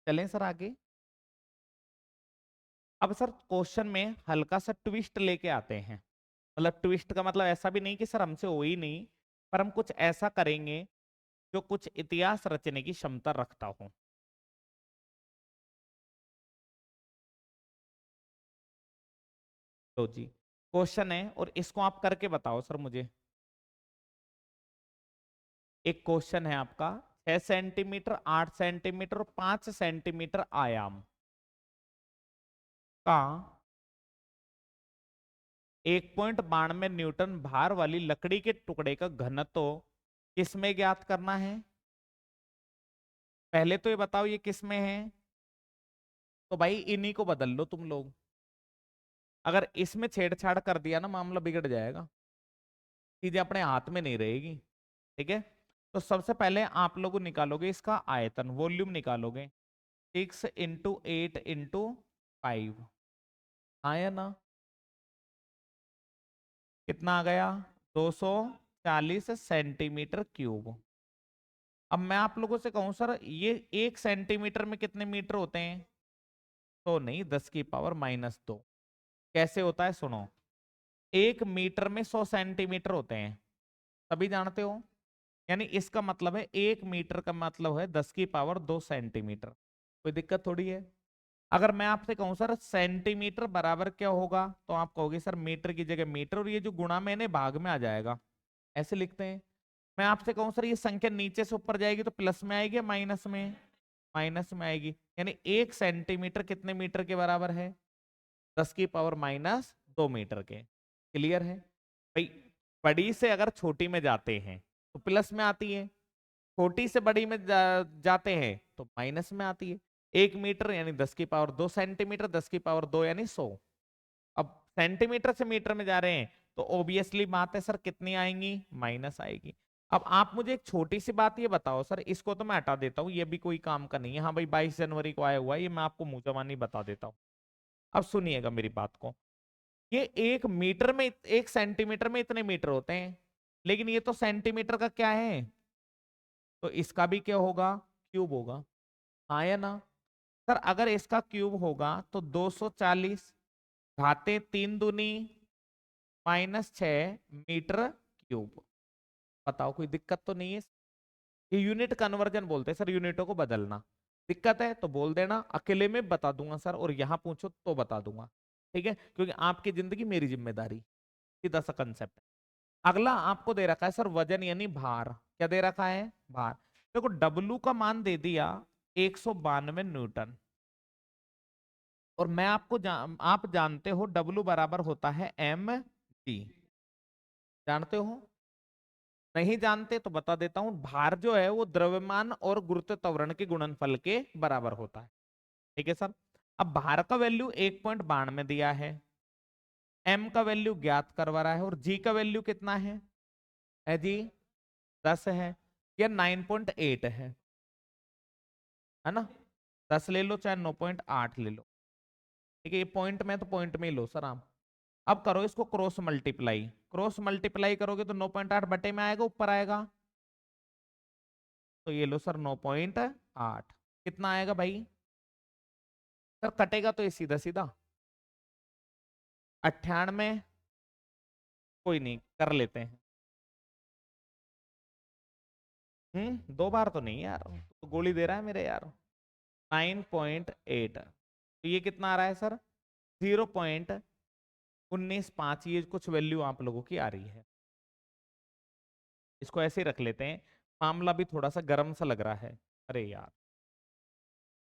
S1: चलें सर आगे। अब सर क्वेश्चन में हल्का सा ट्विस्ट लेके आते हैं। मतलब ट्विस्ट का मतलब ऐसा भी नहीं कि सर हमसे हो ही नहीं, पर हम कुछ ऐसा करेंगे जो कुछ इतिहास रचने की क्षमता रखता हो। तो जी क्वेश्चन है और इसको आप करके बताओ सर मुझे। एक क्वेश्चन है आपका 6 सेंटीमीटर 8 सेंटीमीटर और 5 सेंटीमीटर आयाम का 1.92 न्यूटन भार वाली लकड़ी के टुकड़े का घनत्व किसमें ज्ञात करना है। पहले तो ये बताओ ये किसमें है। तो भाई इन्हीं को बदल लो तुम लोग। अगर इसमें छेड़छाड़ कर दिया ना मामला बिगड़ जाएगा, चीजें अपने हाथ में नहीं रहेगी। ठीक है, तो सबसे पहले आप लोग निकालोगे इसका आयतन, वॉल्यूम निकालोगे। 6 × 8 × 5 आया ना, कितना आ गया 240 सेंटीमीटर क्यूब। अब मैं आप लोगों से कहूं सर ये 1 सेंटीमीटर में कितने मीटर होते हैं। तो नहीं 10⁻⁻²। कैसे होता है सुनो, 1 मीटर में 100 सेंटीमीटर होते हैं, सभी जानते हो। यानी इसका मतलब है 1 मीटर का मतलब है 10⁻² सेंटीमीटर। कोई दिक्कत थोड़ी है। अगर मैं आपसे कहूं सर सेंटीमीटर बराबर क्या होगा, तो आप कहोगे सर मीटर की जगह मीटर और ये जो गुणा मैंने भाग में आ जाएगा, ऐसे लिखते हैं। मैं आपसे कहूं सर ये संख्या नीचे से ऊपर जाएगी तो प्लस में आएगी या माइनस में, माइनस में आएगी। यानी 1 सेंटीमीटर कितने मीटर के बराबर है, 10⁻²मीटर के। क्लियर है भाई। बड़ी से अगर छोटी में जाते हैं तो प्लस में आती है, छोटी से बड़ी में जाते हैं तो माइनस में आती है। 1 मीटर यानी 10⁻² सेंटीमीटर, 10⁻² यानी 100। अब सेंटीमीटर से मीटर में जा रहे हैं तो ऑब्वियसली बात है सर कितनी आएंगी, माइनस आएगी। अब आप मुझे एक छोटी सी बात ये बताओ सर, इसको तो मैं हटा देता हूँ, ये भी कोई काम का नहीं है। हाँ भाई 22 जनवरी को आया हुआ है, ये मैं आपको मुंह जबानी बता देता हूँ। अब सुनिएगा मेरी बात को। ये 1 मीटर में 1 सेंटीमीटर में इतने मीटर होते हैं, लेकिन ये तो सेंटीमीटर का क्या है, तो इसका भी क्या होगा, क्यूब होगा। हाँ या ना। सर अगर इसका क्यूब होगा तो 240 घाते 3 दूनी -6 मीटर क्यूब। बताओ कोई दिक्कत तो नहीं है। ये यूनिट कन्वर्जन बोलते हैं सर, यूनिटों को बदलना। दिक्कत है तो बोल देना, अकेले में बता दूंगा सर, और यहां पूछो तो बता दूंगा। ठीक है, क्योंकि आपकी जिंदगी मेरी जिम्मेदारी, सीधा सा कंसेप्ट है। अगला आपको दे रखा है सर वजन यानी भार। क्या दे रखा है, भार। देखो डब्लू का मान दे दिया 192 न्यूटन, और मैं आपको आप जानते हो डब्लू बराबर होता है mg। जानते हो, नहीं जानते तो बता देता हूं, भार जो है वो द्रव्यमान और गुरुत्व त्वरण के गुणनफल के बराबर होता है। ठीक है सर। अब भार का वैल्यू 1.92 दिया है, m का वैल्यू ज्ञात करवा रहा है, और g का वैल्यू कितना है जी 10 है, या 9.8 है ना। 10 ले लो चाहे 9.8 ले लो। ठीक है, ये पॉइंट में तो पॉइंट में ही लो सर आप। अब करो इसको क्रॉस मल्टीप्लाई, क्रॉस मल्टीप्लाई करोगे तो 9.8 बटे में आएगा, ऊपर आएगा। तो ये लो सर 9.8, कितना आएगा भाई। सर कटेगा तो ये सीधा सीधा 98। कोई नहीं कर लेते हैं। 2 बार तो नहीं यार, तो गोली दे रहा है मेरे यार। 9.8, तो ये कितना आ रहा है सर 0.195। ये कुछ वैल्यू आप लोगों की आ रही है। इसको ऐसे ही रख लेते हैं, मामला भी थोड़ा सा गर्म सा लग रहा है। अरे यार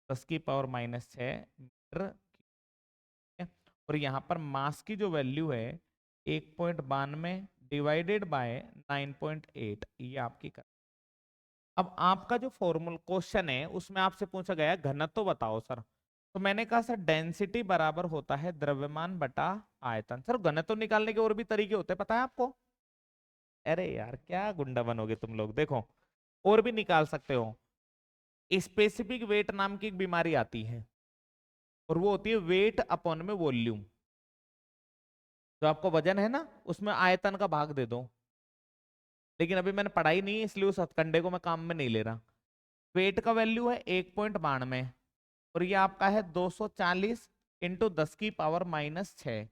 S1: 10⁻⁻6 मीटर है। और यहाँ पर मास की जो वैल्यू है 1.92 डिवाइडेड बाय 9.8, ये आपकी कर। अब आपका जो फॉर्मूल क्वेश्चन है उसमें आपसे पूछा गया घनत्व तो बताओ सर। तो मैंने कहा सर डेंसिटी बराबर होता है द्रव्यमान बटा आयतन। सर घनत्व निकालने के और भी तरीके होते हैं, पता है आपको। अरे यार क्या गुंडा बनोगे तुम लोग, देखो और भी निकाल सकते हो। स्पेसिफिक वेट नाम की एक बीमारी आती है, और वो होती है वेट अपॉन में वॉल्यूम। जो आपको वजन है ना उसमें आयतन का भाग दे दो। लेकिन अभी मैंने पढ़ाई नहीं है इसलिए उस हथकंडे को मैं काम में नहीं ले रहा। वेट का वैल्यू है 1.92, और ये आपका है 240 इंटू 10⁻⁻6।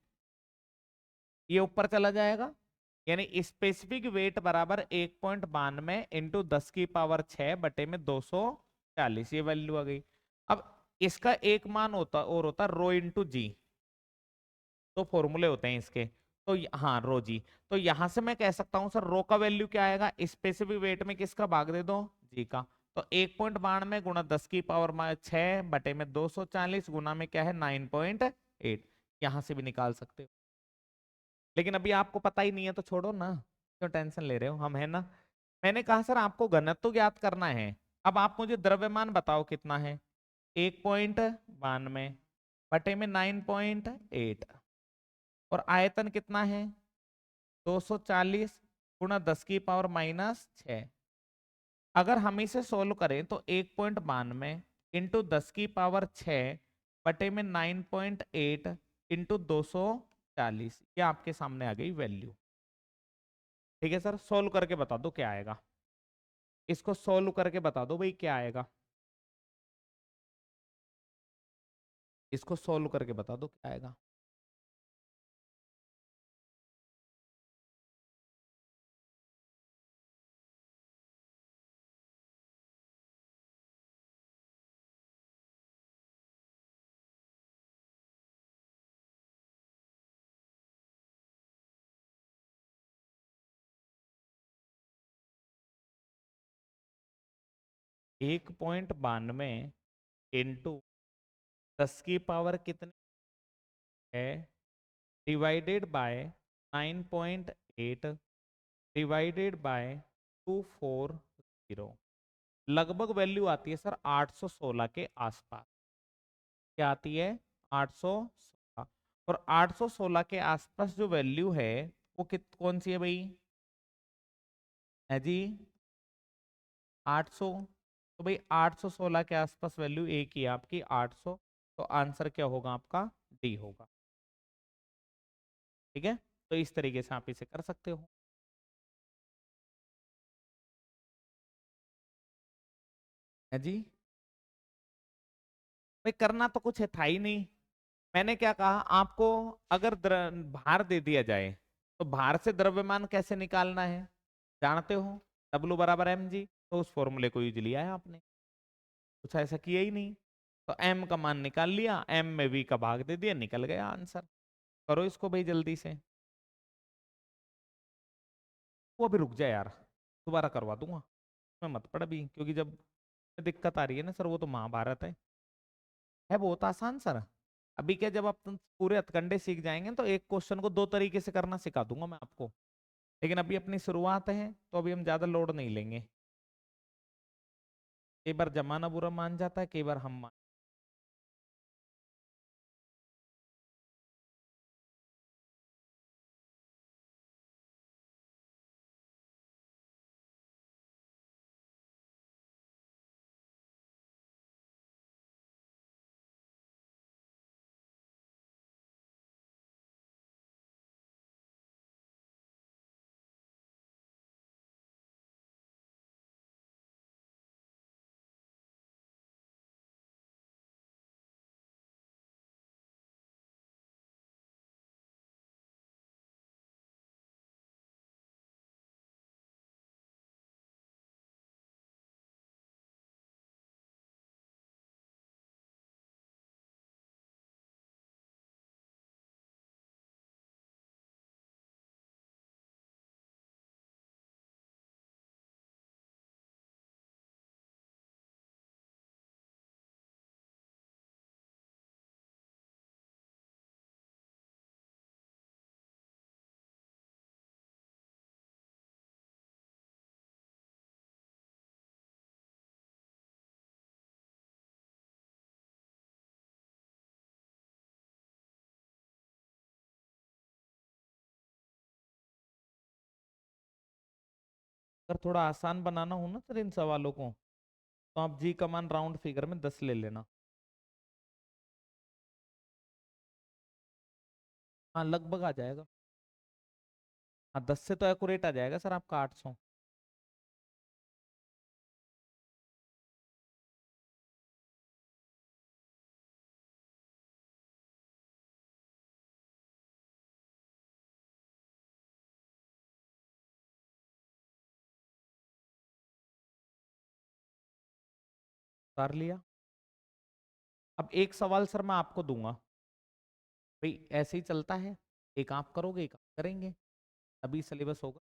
S1: ये ऊपर चला जाएगा, यानी स्पेसिफिक वेट बराबर 1.92 इंटू 10⁻6 बटे में 240, ये वैल्यू आ गई। अब इसका एक मान होता और होता रो इंटू जी, तो फॉर्मूले होते हैं इसके। तो हाँ रो जी, तो यहां से मैं कह सकता हूं सर रो का वैल्यू क्या आएगा, स्पेसिफिक वेट में किसका भाग दे दो, जी का। तो 1.92 गुणा 10⁻6 बटे में 240 गुना में क्या है 9.8, यहां से भी निकाल सकते हो। लेकिन अभी आपको पता ही नहीं है तो छोड़ो ना, क्यों टेंशन ले रहे हो, हम है ना। मैंने कहा सर आपको घनत्व ज्ञात करना है। अब आप मुझे द्रव्यमान बताओ कितना है, 1.92 बटे में 9.8, और आयतन कितना है 240 गुणा 10⁻⁻6। अगर हम इसे सोल्व करें तो 1.92 इंटू 10⁻6 बटे में 9.8 इंटू 240, ये आपके सामने आ गई वैल्यू। ठीक है सर, सोल्व करके बता दो क्या आएगा, इसको सोल्व करके बता दो भाई क्या आएगा, इसको सोल्व करके बता दो क्या आएगा। 1.92 इंटू 10 कितने है डिवाइडेड बाय 9.8 डिवाइडेड बाय 240, लगभग वैल्यू आती है सर 816 के आसपास। क्या आती है 816, और 816 के आसपास जो वैल्यू है वो कौन सी है भाई, है जी 800। तो भाई 816 के आसपास वैल्यू एक ही है आपकी 800, तो आंसर क्या होगा आपका, डी होगा। ठीक है, तो इस तरीके से आप इसे कर सकते हो। है जी, भाई करना तो कुछ है था ही नहीं। मैंने क्या कहा आपको, अगर भार दे दिया जाए तो भार से द्रव्यमान कैसे निकालना है, जानते हो, W बराबर mg, तो उस फॉर्मूले को यूज लिया है आपने, कुछ ऐसा किया ही नहीं। तो m का मान निकाल लिया, m में v का भाग दे दिया, निकल गया आंसर। करो इसको भाई जल्दी से। वो अभी रुक जाए यार, दोबारा करवा दूंगा, मैं मत पड़ अभी, क्योंकि जब दिक्कत आ रही है ना सर, वो तो महाभारत है बहुत आसान सर। अभी क्या, जब आप पूरे हथकंडे सीख जाएंगे तो एक क्वेश्चन को दो तरीके से करना सिखा दूंगा मैं आपको। लेकिन अभी अपनी शुरुआत है तो अभी हम ज्यादा लोड नहीं लेंगे। कई बार जमाना बुरा मान जाता है, कई बार हम मान। अगर थोड़ा आसान बनाना हो ना सर इन सवालों को, तो आप जी का मान राउंड फिगर में 10 ले लेना। हाँ लगभग आ जाएगा, हाँ 10 से तो एक्यूरेट आ जाएगा सर आपका 800। उतार लिया। अब एक सवाल सर मैं आपको दूंगा, भाई ऐसे ही चलता है, एक आप करोगे एक आप करेंगे, अभी सिलेबस होगा,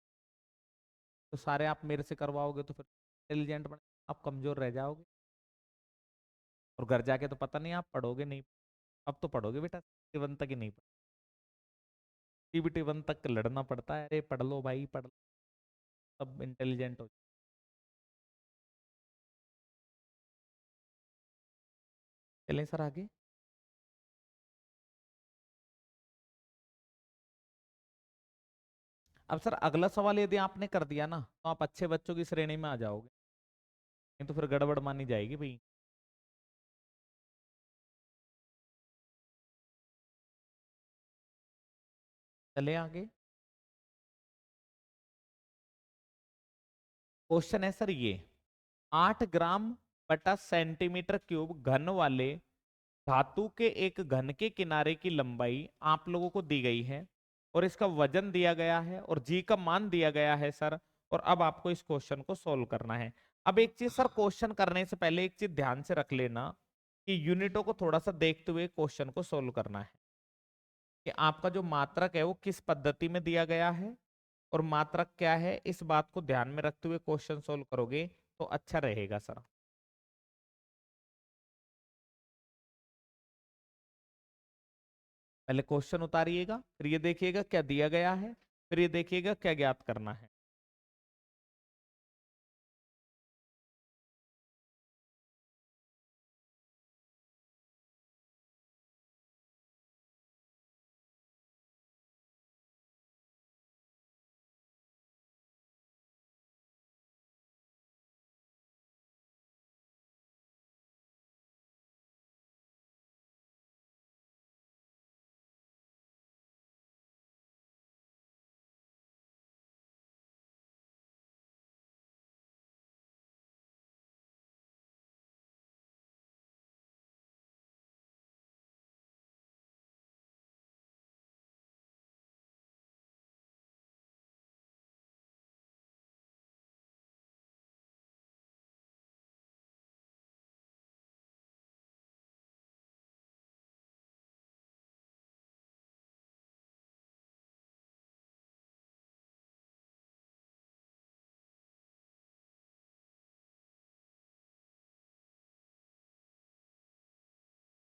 S1: तो सारे आप मेरे से करवाओगे तो फिर इंटेलिजेंट बने, आप कमजोर रह जाओगे, और घर जाके तो पता नहीं आप पढ़ोगे नहीं। अब तो पढ़ोगे बेटा, टी1 तक ही नहीं पढ़, टी1 तक लड़ना पड़ता है, अरे पढ़ लो भाई पढ़ लो, तब इंटेलिजेंट हो। चलें सर आगे। अब सर अगला सवाल यदि आपने कर दिया ना तो आप अच्छे बच्चों की श्रेणी में आ जाओगे, नहीं तो फिर गड़बड़ मानी जाएगी भाई। चले आगे। क्वेश्चन है सर ये, 8 ग्राम बटा सेंटीमीटर क्यूब घन वाले धातु के एक घन के किनारे की लंबाई आप लोगों को दी गई है, और इसका वजन दिया गया है, और जी का मान दिया गया है सर। और अब आपको इस क्वेश्चन को सोल्व करना है। अब एक चीज सर, क्वेश्चन करने से पहले एक चीज ध्यान से रख लेना कि यूनिटों को थोड़ा सा देखते हुए क्वेश्चन को सोल्व करना है, कि आपका जो मात्रक है वो किस पद्धति में दिया गया है और मात्रक क्या है, इस बात को ध्यान में रखते हुए क्वेश्चन सोल्व करोगे तो अच्छा रहेगा सर। पहले क्वेश्चन उतारिएगा, फिर ये देखिएगा क्या दिया गया है, फिर ये देखिएगा क्या ज्ञात करना है।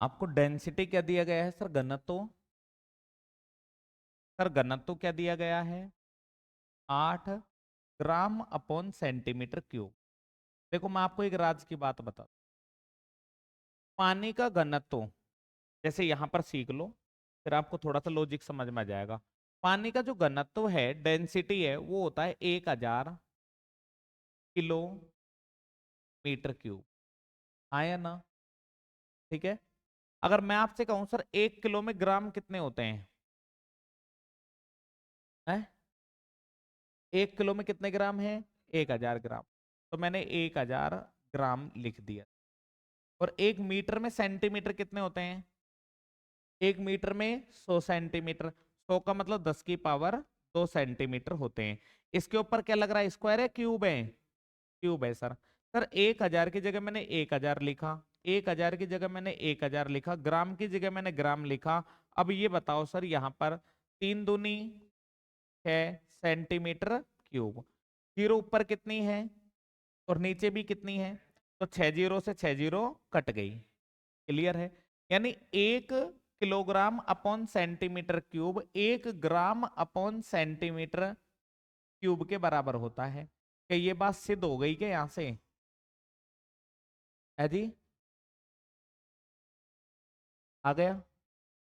S1: आपको डेंसिटी क्या दिया गया है सर, घनत्व। सर घनत्व क्या दिया गया है, 8 ग्राम/सेंटीमीटर क्यूब। देखो मैं आपको एक राज की बात बता, पानी का घनत्व जैसे यहां पर सीख लो, फिर आपको थोड़ा सा लॉजिक समझ में आ जाएगा। पानी का जो घनत्व है, डेंसिटी है, वो होता है 1000 किलो मीटर क्यूब। आया ना? ठीक है। अगर मैं आपसे कहूं सर 1 किलो में ग्राम कितने होते हैं, है? 1 किलो में कितने ग्राम है, 1000 ग्राम। तो मैंने 1000 ग्राम लिख दिया। और 1 मीटर में सेंटीमीटर कितने होते हैं, 1 मीटर में 100 सेंटीमीटर, 100 का मतलब 10 की पावर 2 सेंटीमीटर होते हैं। इसके ऊपर क्या लग रहा है, स्क्वायर है क्यूब है, क्यूब है सर। सर 1000 की जगह मैंने 1000 लिखा, 1000 की जगह मैंने 1000 लिखा, ग्राम की जगह मैंने ग्राम लिखा। अब ये बताओ सर, यहाँ पर 3 दूनी 6 सेंटीमीटर क्यूब, जीरो ऊपर कितनी है और नीचे भी कितनी है, तो 6 जीरो से 6 जीरो कट गई। क्लियर है? यानी 1 किलोग्राम/सेंटीमीटर क्यूब 1 ग्राम/सेंटीमीटर क्यूब के बराबर होता है। क्या ये बात सिद्ध हो गई क्या यहां से, है जी? आ गया?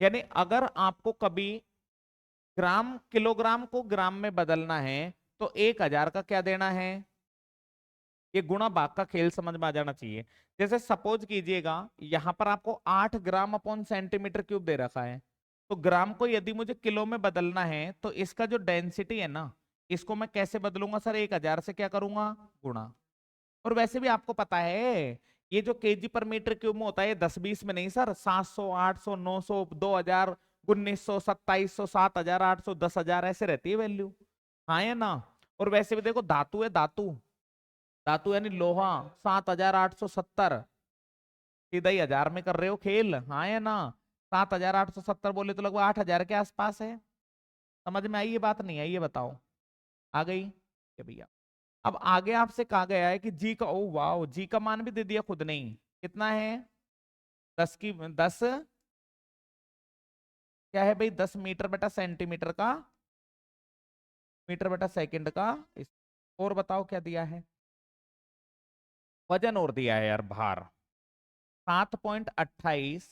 S1: यानी अगर आपको कभी ग्राम किलोग्राम को ग्राम में बदलना है तो 1000 का क्या देना है, ये गुणा भाग का खेल समझ में आ जाना चाहिए। जैसे सपोज कीजिएगा यहां पर आपको 8 ग्राम/सेंटीमीटर क्यूब दे रखा है, तो ग्राम को यदि मुझे किलो में बदलना है तो इसका जो डेंसिटी है ना, इसको मैं कैसे बदलूंगा सर, 1000 से क्या करूंगा, गुणा। और वैसे भी आपको पता है ये जो kg/मीटर क्यूब में होता है, ये 10-20 में नहीं सर, 700, 800, 900, 2000, 1900, 2700, 7000, 800, 10,000 ऐसे रहती है वैल्यू। हाँ या ना? और वैसे भी देखो धातु है, धातु, धातु यानी लोहा 7,870, सीधा ही 1000 में कर रहे हो खेल, हाँ या ना? 7870 बोले तो लगभग 8000 के आसपास है। समझ में आई ये बात, नहीं आई ये बताओ? आ गई ये भैया। अब आगे आपसे कहा गया है कि जी का, ओ वाह, जी का मान भी दे दिया खुद ने ही। कितना है? 10 क्या है भाई? 10 मीटर बटा सेंटीमीटर का, मीटर बटा सेकंड का। और बताओ क्या दिया है? वजन और दिया है यार, भार 7.28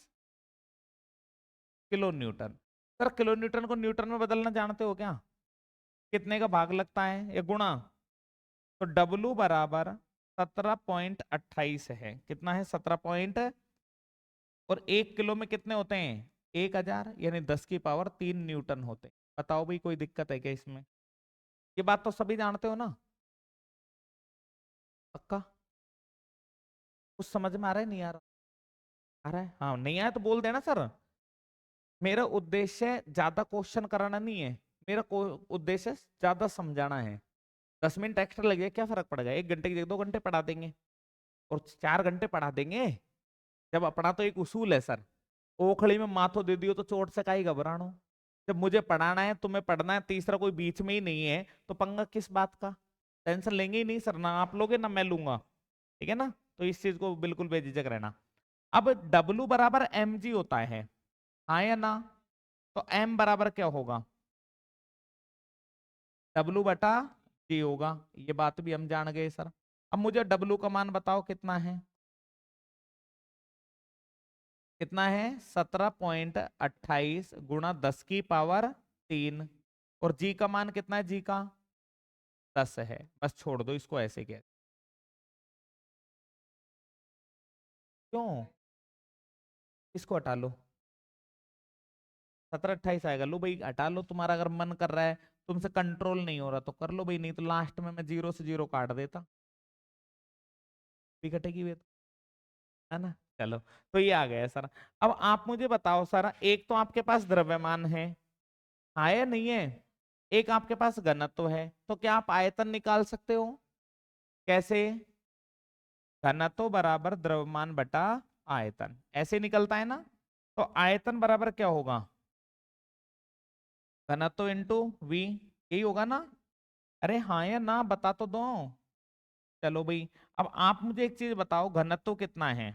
S1: kilo Newton. Sir kilo Newton को न्यूटन में बदलना जानते हो क्या? कितने का भाग लगता है, ये गुणा। तो W बराबर 17.28 है। कितना है? 17 और 1 किलो में कितने होते हैं? 1000, यानी 10 की पावर 3 न्यूटन होते हैं। बताओ भाई कोई दिक्कत है क्या इसमें? ये बात तो सभी जानते हो ना? पक्का? कुछ समझ में आ रहा है, नहीं आ रहा? आ रहा है, हाँ। नहीं आया तो बोल देना सर। मेरा उद्देश्य ज्यादा क्वेश्चन कराना नहीं है, मेरा उद्देश्य ज्यादा समझाना है। 10 मिनट एक्स्ट्रा लगे क्या फर्क पड़ेगा? 1 घंटे की जगह 2 घंटे पढ़ा देंगे, और 4 घंटे पढ़ा देंगे। जब अपना तो एक उसूल है सर, ओखली में माथो दे दियो तो चोट से काई घबरानो। जब मुझे पढ़ाना है, तुम्हें पढ़ना है, तीसरा कोई बीच में ही नहीं है, तो पंगा किस बात का? टेंशन लेंगे ही नहीं सर, ना आप लोगे ना मैं लूंगा। ठीक है ना? तो इस चीज को बिल्कुल बेझिझक रहना। अब W बराबर mg होता है, हाँ या ना? तो m बराबर क्या होगा? W बटा g होगा। ये बात भी हम जान गए सर। अब मुझे W का मान बताओ कितना है? कितना है? 17.28 गुणा 10 की पावर 3। और जी का मान कितना है? जी का 10 है। बस छोड़ दो इसको ऐसे के। क्यों? इसको हटा लो, 1728 आएगा। लो भाई हटा लो, तुम्हारा अगर मन कर रहा है, तुमसे कंट्रोल नहीं हो रहा तो कर लो भाई, नहीं तो लास्ट में मैं 0 से 0 काट देता, भी कटेगी वे तो, है ना? चलो, तो ये आ गया सर। अब आप मुझे बताओ सर, एक तो आपके पास द्रव्यमान है, हाँ या नहीं है? एक आपके पास घनत्व है, तो क्या आप आयतन निकाल सकते हो? कैसे? घनत्व बराबर द्रव्यमान बटा आयतन, ऐसे निकलता है ना? तो आयतन बराबर क्या होगा? घनत्व इंटू V, यही होगा ना? अरे हाँ या ना, बता तो दो। चलो भाई, अब आप मुझे एक चीज बताओ, घनत्व कितना है?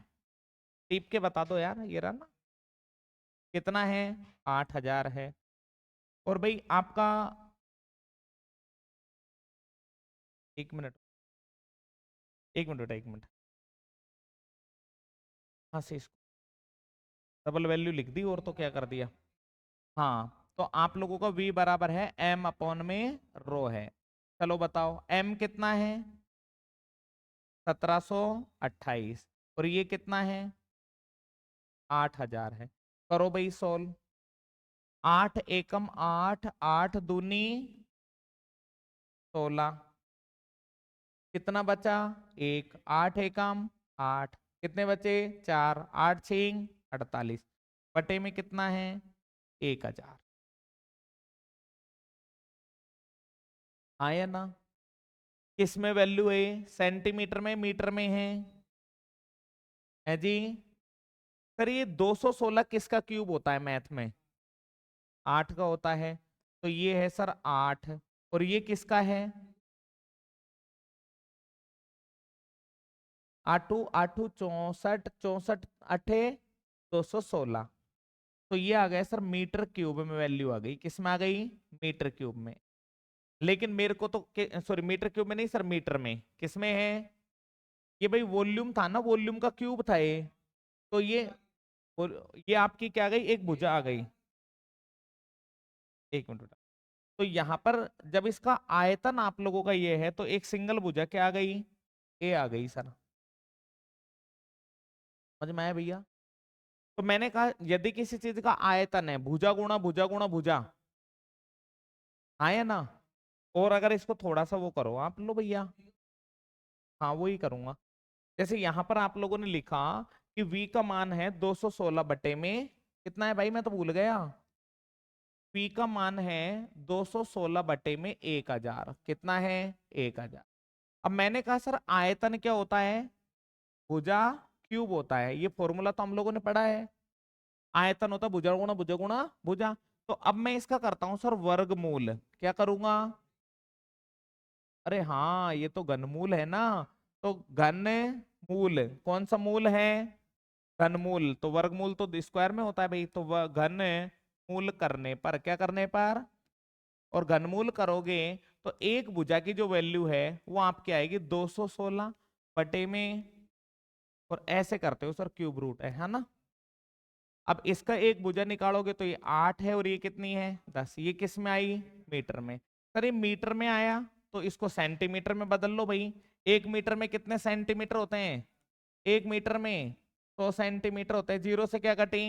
S1: टीप के बता दो यार, ये रहा ना। कितना है? 8000 है। और भाई आपका, 1 मिनट, 1 मिनट, 1 मिनट। हाँ से इसको डबल वैल्यू लिख दी, और तो क्या कर दिया? हाँ, तो आप लोगों का V बराबर है m/रो है। चलो बताओ m कितना है? 1728। और ये कितना है? 8000 है। करो भाई सोल्व। 8 एकम 8, 8 दूनी 16। कितना बचा? 1। 8 एकम 8, कितने बचे? 4। 8 छिंग 48। बटे में कितना है? 1000। आया ना? किस में वैल्यू है? सेंटीमीटर में, मीटर में है जी? सर ये 216 किसका क्यूब होता है मैथ में? 8 का होता है। तो ये है सर 8। और ये किसका है? 8 8 64, 64 अठे 216। तो ये आ गया सर मीटर क्यूब में, वैल्यू आ गई। किस में आ गई? मीटर क्यूब में। लेकिन मेरे को तो, सॉरी मीटर क्यूब में नहीं सर, मीटर में। किस में है? ये भाई वॉल्यूम था ना, वॉल्यूम का क्यूब था ये। तो ये आपकी क्या आ गई? एक भुजा आ गई। 1 मिनट बेटा। तो यहां पर जब इसका आयतन आप लोगों का ये है, तो एक सिंगल भुजा क्या आ गई? ए आ गई सर। समझ में आया भैया? तो मैंने कहा यदि किसी चीज का आयतन है, भुजा गुणा भुजा गुणा भुजा, आया ना? और अगर इसको थोड़ा सा वो करो आप, लो भैया, हाँ वही करूंगा। जैसे यहां पर आप लोगों ने लिखा कि V का मान है 216 बटे में कितना है भाई, मैं तो भूल गया। V का मान है 216 बटे में 1000। कितना है? 1000। अब मैंने कहा सर आयतन क्या होता है? भुजा क्यूब होता है। ये फॉर्मूला तो हम लोगों ने पढ़ा है। आयतन होता है भुजा गुणा भुजा गुणा भुजा। तो अब मैं इसका करता हूं सर वर्गमूल। क्या करूंगा? अरे हाँ, ये तो घनमूल है ना। तो घन मूल कौन सा मूल है? घनमूल। तो वर्गमूल तो स्क्वायर में होता है भाई। तो घन मूल करने पर, क्या करने पर, और घनमूल करोगे तो एक भुजा की जो वैल्यू है वो आपकी आएगी 216 बटे में, और ऐसे करते हो सर क्यूब रूट है ना। अब इसका एक भुजा निकालोगे तो ये 8 है, और ये कितनी है 10। ये किस में आई? मीटर में। सर ये मीटर में आया तो इसको सेंटीमीटर में बदल लो भाई। एक मीटर में कितने सेंटीमीटर होते हैं? एक मीटर में 100 सेंटीमीटर होते हैं। जीरो से क्या कटी?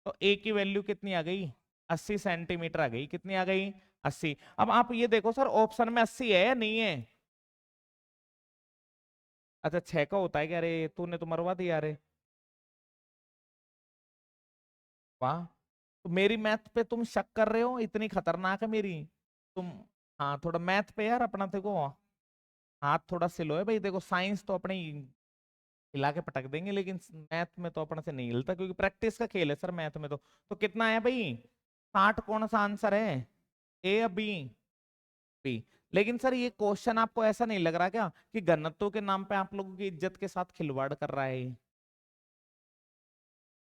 S1: तो ए की वैल्यू कितनी आ गई? 80 सेंटीमीटर आ गई। कितनी आ गई? 80। अब आप ये देखो सर, ऑप्शन में 80 है या नहीं है? अच्छा, 6 का होता है क्या? अरे तूने तो मरवा दिया रे। वाह। तो मेरी मैथ पे तुम शक कर रहे हो? इतनी खतरनाक है मेरी? तुम, हाँ थोड़ा मैथ पे यार अपना देखो हाथ थोड़ा स्लो है भाई। देखो साइंस तो अपनी हिला के पटक देंगे, लेकिन मैथ में तो अपने से नहीं हिलता, क्योंकि प्रैक्टिस का खेल है सर मैथ में तो कितना है भाई? 60 कौन सा आंसर है? ए या बी? बी। लेकिन सर ये क्वेश्चन आपको ऐसा नहीं लग रहा क्या कि घनत्व के नाम पे आप लोगों की इज्जत के साथ खिलवाड़ कर रहा है ये?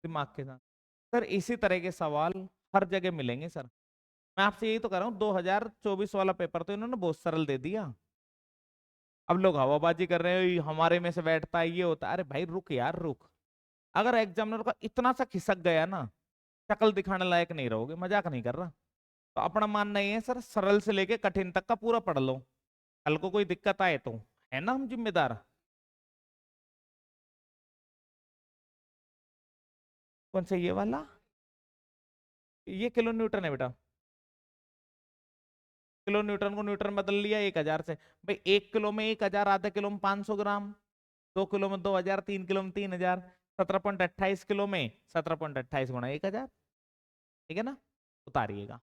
S1: दिमाग के साथ। सर इसी तरह के सवाल हर जगह मिलेंगे सर। मैं आपसे यही तो कर रहा हूँ, 2024 वाला पेपर तो इन्होंने बहुत सरल दे दिया। अब लोग हवाबाजी कर रहे हैं, हमारे में से बैठता है, ये होता है। अरे भाई रुक यार रुक। अगर एग्जामिनर का इतना सा खिसक गया ना, शक्ल दिखाने लायक नहीं रहोगे। मजाक नहीं कर रहा। तो अपना मानना ये है सर, सरल से लेके कठिन तक का पूरा पढ़ लो। कल को कोई दिक्कत आए तो है ना हम जिम्मेदार। कौन सा ये वाला? ये किलो न्यूटन है बेटा। किलो न्यूटन को न्यूटन बदल लिया 1000 से। भाई 1 किलो में 1000, आधा किलो में 500 ग्राम, 2 किलो में 2000, 3 किलो में 3000, 17.28 किलो में 17.28 गुणा 1000। ठीक है ना? उतारिएगा।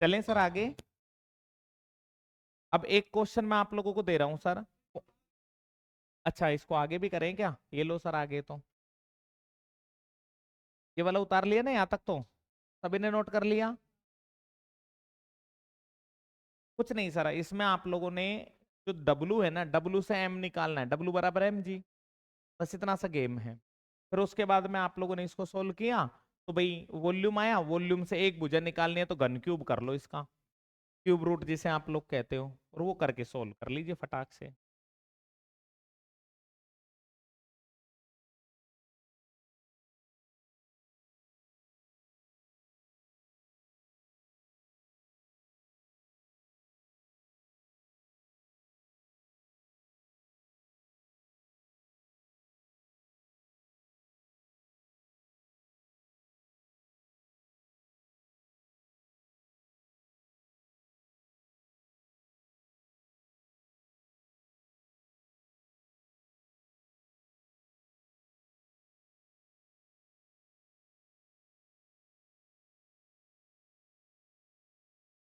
S1: चलें सर आगे। अब एक क्वेश्चन मैं आप लोगों को दे रहा हूं सर। अच्छा इसको आगे भी करें क्या? ये लो सर आगे तो ये वाला उतार लिया ना यहाँ तक तो सभी ने नोट कर लिया। कुछ नहीं सर इसमें आप लोगों ने जो W है ना W से M निकालना है। W बराबर mg। बस इतना सा गेम है। फिर उसके बाद में आप लोगों ने इसको सोल्व किया तो भाई वॉल्यूम आया। वॉल्यूम से एक भुजा निकालनी है तो घन क्यूब कर लो इसका, क्यूब रूट जिसे आप लोग कहते हो, और वो करके सोल्व कर लीजिए फटाक से।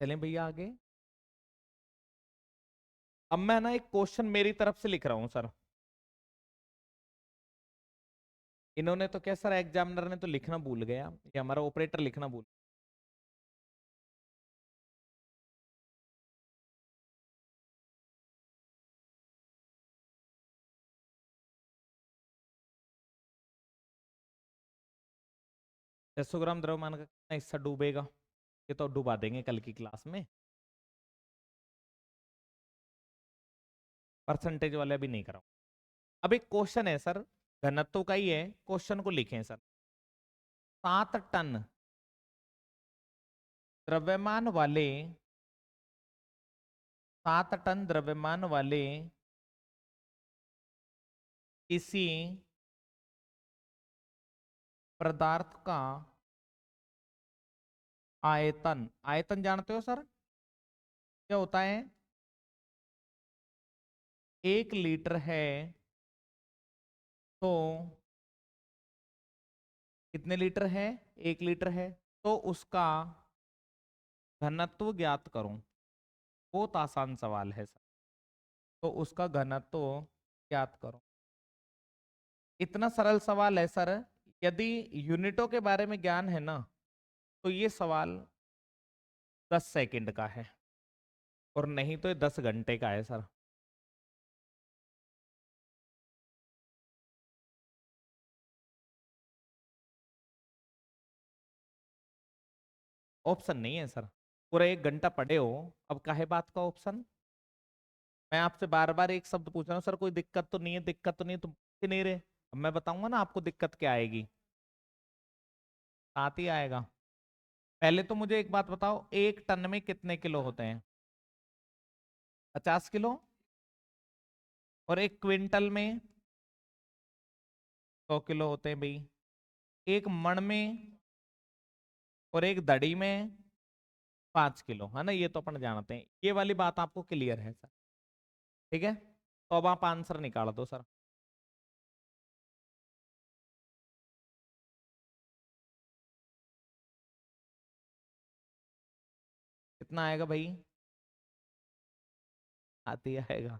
S1: चलें भैया आगे। अब मैं ना एक क्वेश्चन मेरी तरफ से लिख रहा हूं सर। इन्होंने तो क्या सर एग्जामिनर ने तो लिखना भूल गया, ये हमारा ऑपरेटर लिखना भूल। छह ग्राम द्रव्यमान का कितना हिस्सा डूबेगा? ये तो डुबा देंगे कल की क्लास में। परसेंटेज वाले भी नहीं कराऊं। अब एक क्वेश्चन है सर, घनत्व का ही है, क्वेश्चन को लिखें सर। 7 टन द्रव्यमान वाले 7 टन द्रव्यमान वाले किसी पदार्थ का आयतन, आयतन जानते हो सर क्या होता है? 1 लीटर है तो कितने लीटर है? 1 लीटर है तो उसका घनत्व ज्ञात करूं। बहुत आसान सवाल है सर। तो उसका घनत्व ज्ञात करो। इतना सरल सवाल है सर। यदि यूनिटों के बारे में ज्ञान है ना तो ये सवाल 10 सेकंड का है, और नहीं तो ये 10 घंटे का है सर। ऑप्शन नहीं है सर। पूरा 1 घंटा पढ़े हो, अब काहे बात का ऑप्शन? मैं आपसे बार बार एक शब्द पूछ रहा हूँ सर, कोई दिक्कत तो नहीं है? दिक्कत तो नहीं है, तुम पूछ ही नहीं रहे। अब मैं बताऊंगा ना आपको दिक्कत क्या आएगी। साथ ही आएगा। पहले तो मुझे एक बात बताओ, 1 टन में कितने किलो होते हैं? 50 किलो। और 1 क्विंटल में 100 किलो होते हैं भाई। एक मण में और एक दड़ी में 5 किलो, है ना? ये तो अपन जानते हैं, ये वाली बात आपको क्लियर है सर। ठीक है, तो अब आप आंसर निकाल दो सर। कितना आएगा भाई? आती आएगा?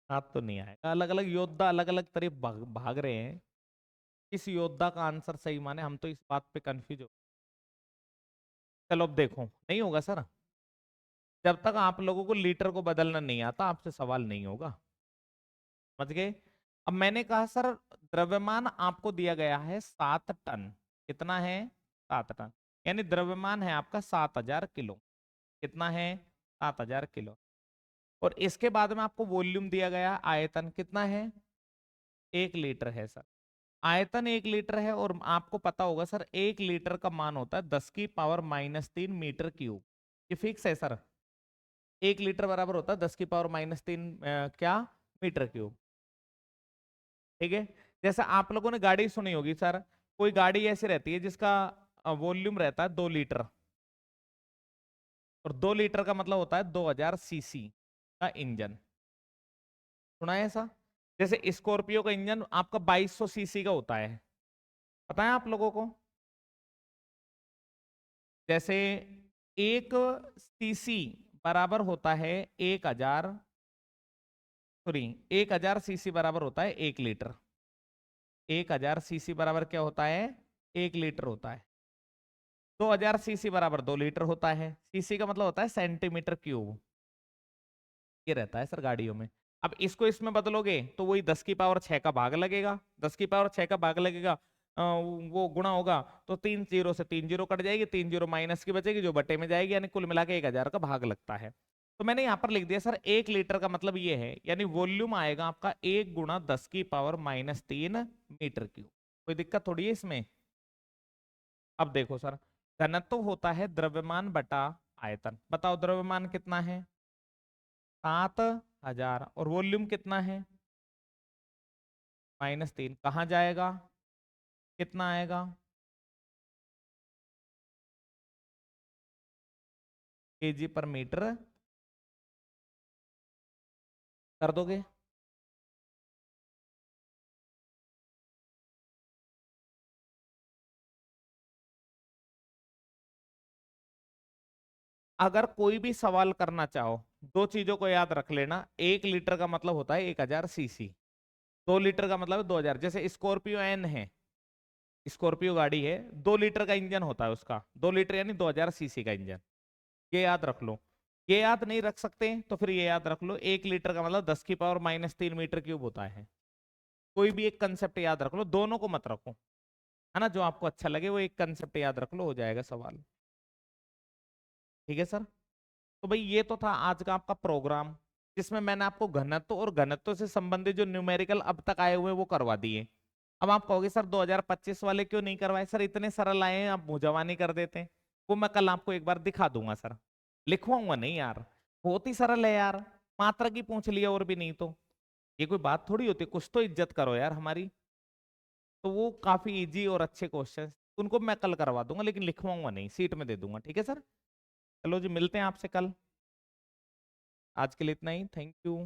S1: हाथ तो नहीं आएगा। अलग अलग योद्धा अलग अलग तरफ भाग रहे हैं। इस योद्धा का आंसर सही माने, हम तो इस बात पे कंफ्यूज हो। चलो अब देखो, नहीं होगा सर। जब तक आप लोगों को लीटर को बदलना नहीं आता आपसे सवाल नहीं होगा। समझ गए? अब मैंने कहा सर द्रव्यमान आपको दिया गया है 7 टन। कितना है? 7 टन। यानी द्रव्यमान है आपका 7,000 किलो। कितना है? 7,000 किलो। और इसके बाद में आपको वॉल्यूम दिया गया, आयतन कितना है? 1 लीटर है सर। आयतन 1 लीटर है, और आपको पता होगा सर 1 लीटर का मान होता है 10⁻³ मीटर क्यूब। ये फिक्स है सर। 1 लीटर बराबर होता है 10⁻³ क्या? Metre cube. ठीक है। जैसे आप लोगों ने गाड़ी सुनी होगी सर, कोई गाड़ी ऐसी रहती है जिसका वॉल्यूम रहता है 2 लीटर, और 2 लीटर का मतलब होता है 2000 सीसी का इंजन। सुना है ऐसा? जैसे स्कॉर्पियो का इंजन आपका 2200 सीसी का होता है, पता है आप लोगों को? जैसे एक सीसी बराबर होता है 1000, सॉरी 1000 सीसी बराबर होता है 1 लीटर। 1000 सीसी बराबर क्या होता है? 1 लीटर होता है। 2000 सीसी बराबर 2 लीटर होता है। सीसी का मतलब होता है सेंटीमीटर क्यूब। ये रहता है सर गाड़ियों में। अब इसको इसमें बदलोगे तो वही 10 की पावर 6 का भाग लगेगा। 10 की पावर 6 का भाग लगेगा, वो गुणा होगा तो 3 जीरो से 3 जीरो कट जाएगी, 3 जीरो माइनस की बचेगी जो बटे में जाएगी, यानी कुल मिला के 1000 का भाग लगता है। तो मैंने यहाँ पर लिख दिया सर 1 लीटर का मतलब ये है, यानी वॉल्यूम आएगा आपका 1 × 10 की पावर-3 मीटर क्यूब। कोई दिक्कत थोड़ी है इसमें। अब देखो सर, घनत्व होता है द्रव्यमान बटा आयतन। बताओ द्रव्यमान कितना है? 7000। और वॉल्यूम कितना है? -3। कहाँ जाएगा? कितना आएगा? केजी पर मीटर कर दोगे? अगर कोई भी सवाल करना चाहो, दो चीजों को याद रख लेना। 1 लीटर का मतलब होता है 1000 सीसी। 2 लीटर का मतलब है 2000। जैसे स्कॉर्पियो एन है, स्कॉर्पियो गाड़ी है, 2 लीटर का इंजन होता है उसका। 2 लीटर यानी 2000 सीसी का इंजन। ये याद रख लो। ये याद नहीं रख सकते तो फिर ये याद रख लो, 1 लीटर का मतलब 10 की पावर-3 मीटर क्यूब होता है। कोई भी एक कंसेप्ट याद रख लो, दोनों को मत रखो, है ना। जो आपको अच्छा लगे वो एक कंसेप्ट याद रख लो, हो जाएगा सवाल। ठीक है सर। तो भाई ये तो था आज का आपका प्रोग्राम, जिसमें मैंने आपको घनत्व और घनत्व से संबंधित जो न्यूमेरिकल अब तक आए हुए वो करवा दिए। अब आप कहोगे सर 2025 वाले क्यों नहीं करवाए? सर इतने सरल आए हैं, आप मुंहजवानी कर देते हैं। वो मैं कल आपको एक बार दिखा दूंगा सर, लिखवाऊंगा नहीं यार। बहुत ही सरल है यार, मात्रा की पूछ लिया और भी नहीं तो। ये कोई बात थोड़ी होती है, कुछ तो इज्जत करो यार हमारी। तो वो काफी इजी और अच्छे क्वेश्चन, उनको मैं कल करवा दूंगा, लेकिन लिखवाऊंगा नहीं, सीट में दे दूंगा। ठीक है सर। चलो जी, मिलते हैं आपसे कल। आज के लिए इतना ही, थैंक यू।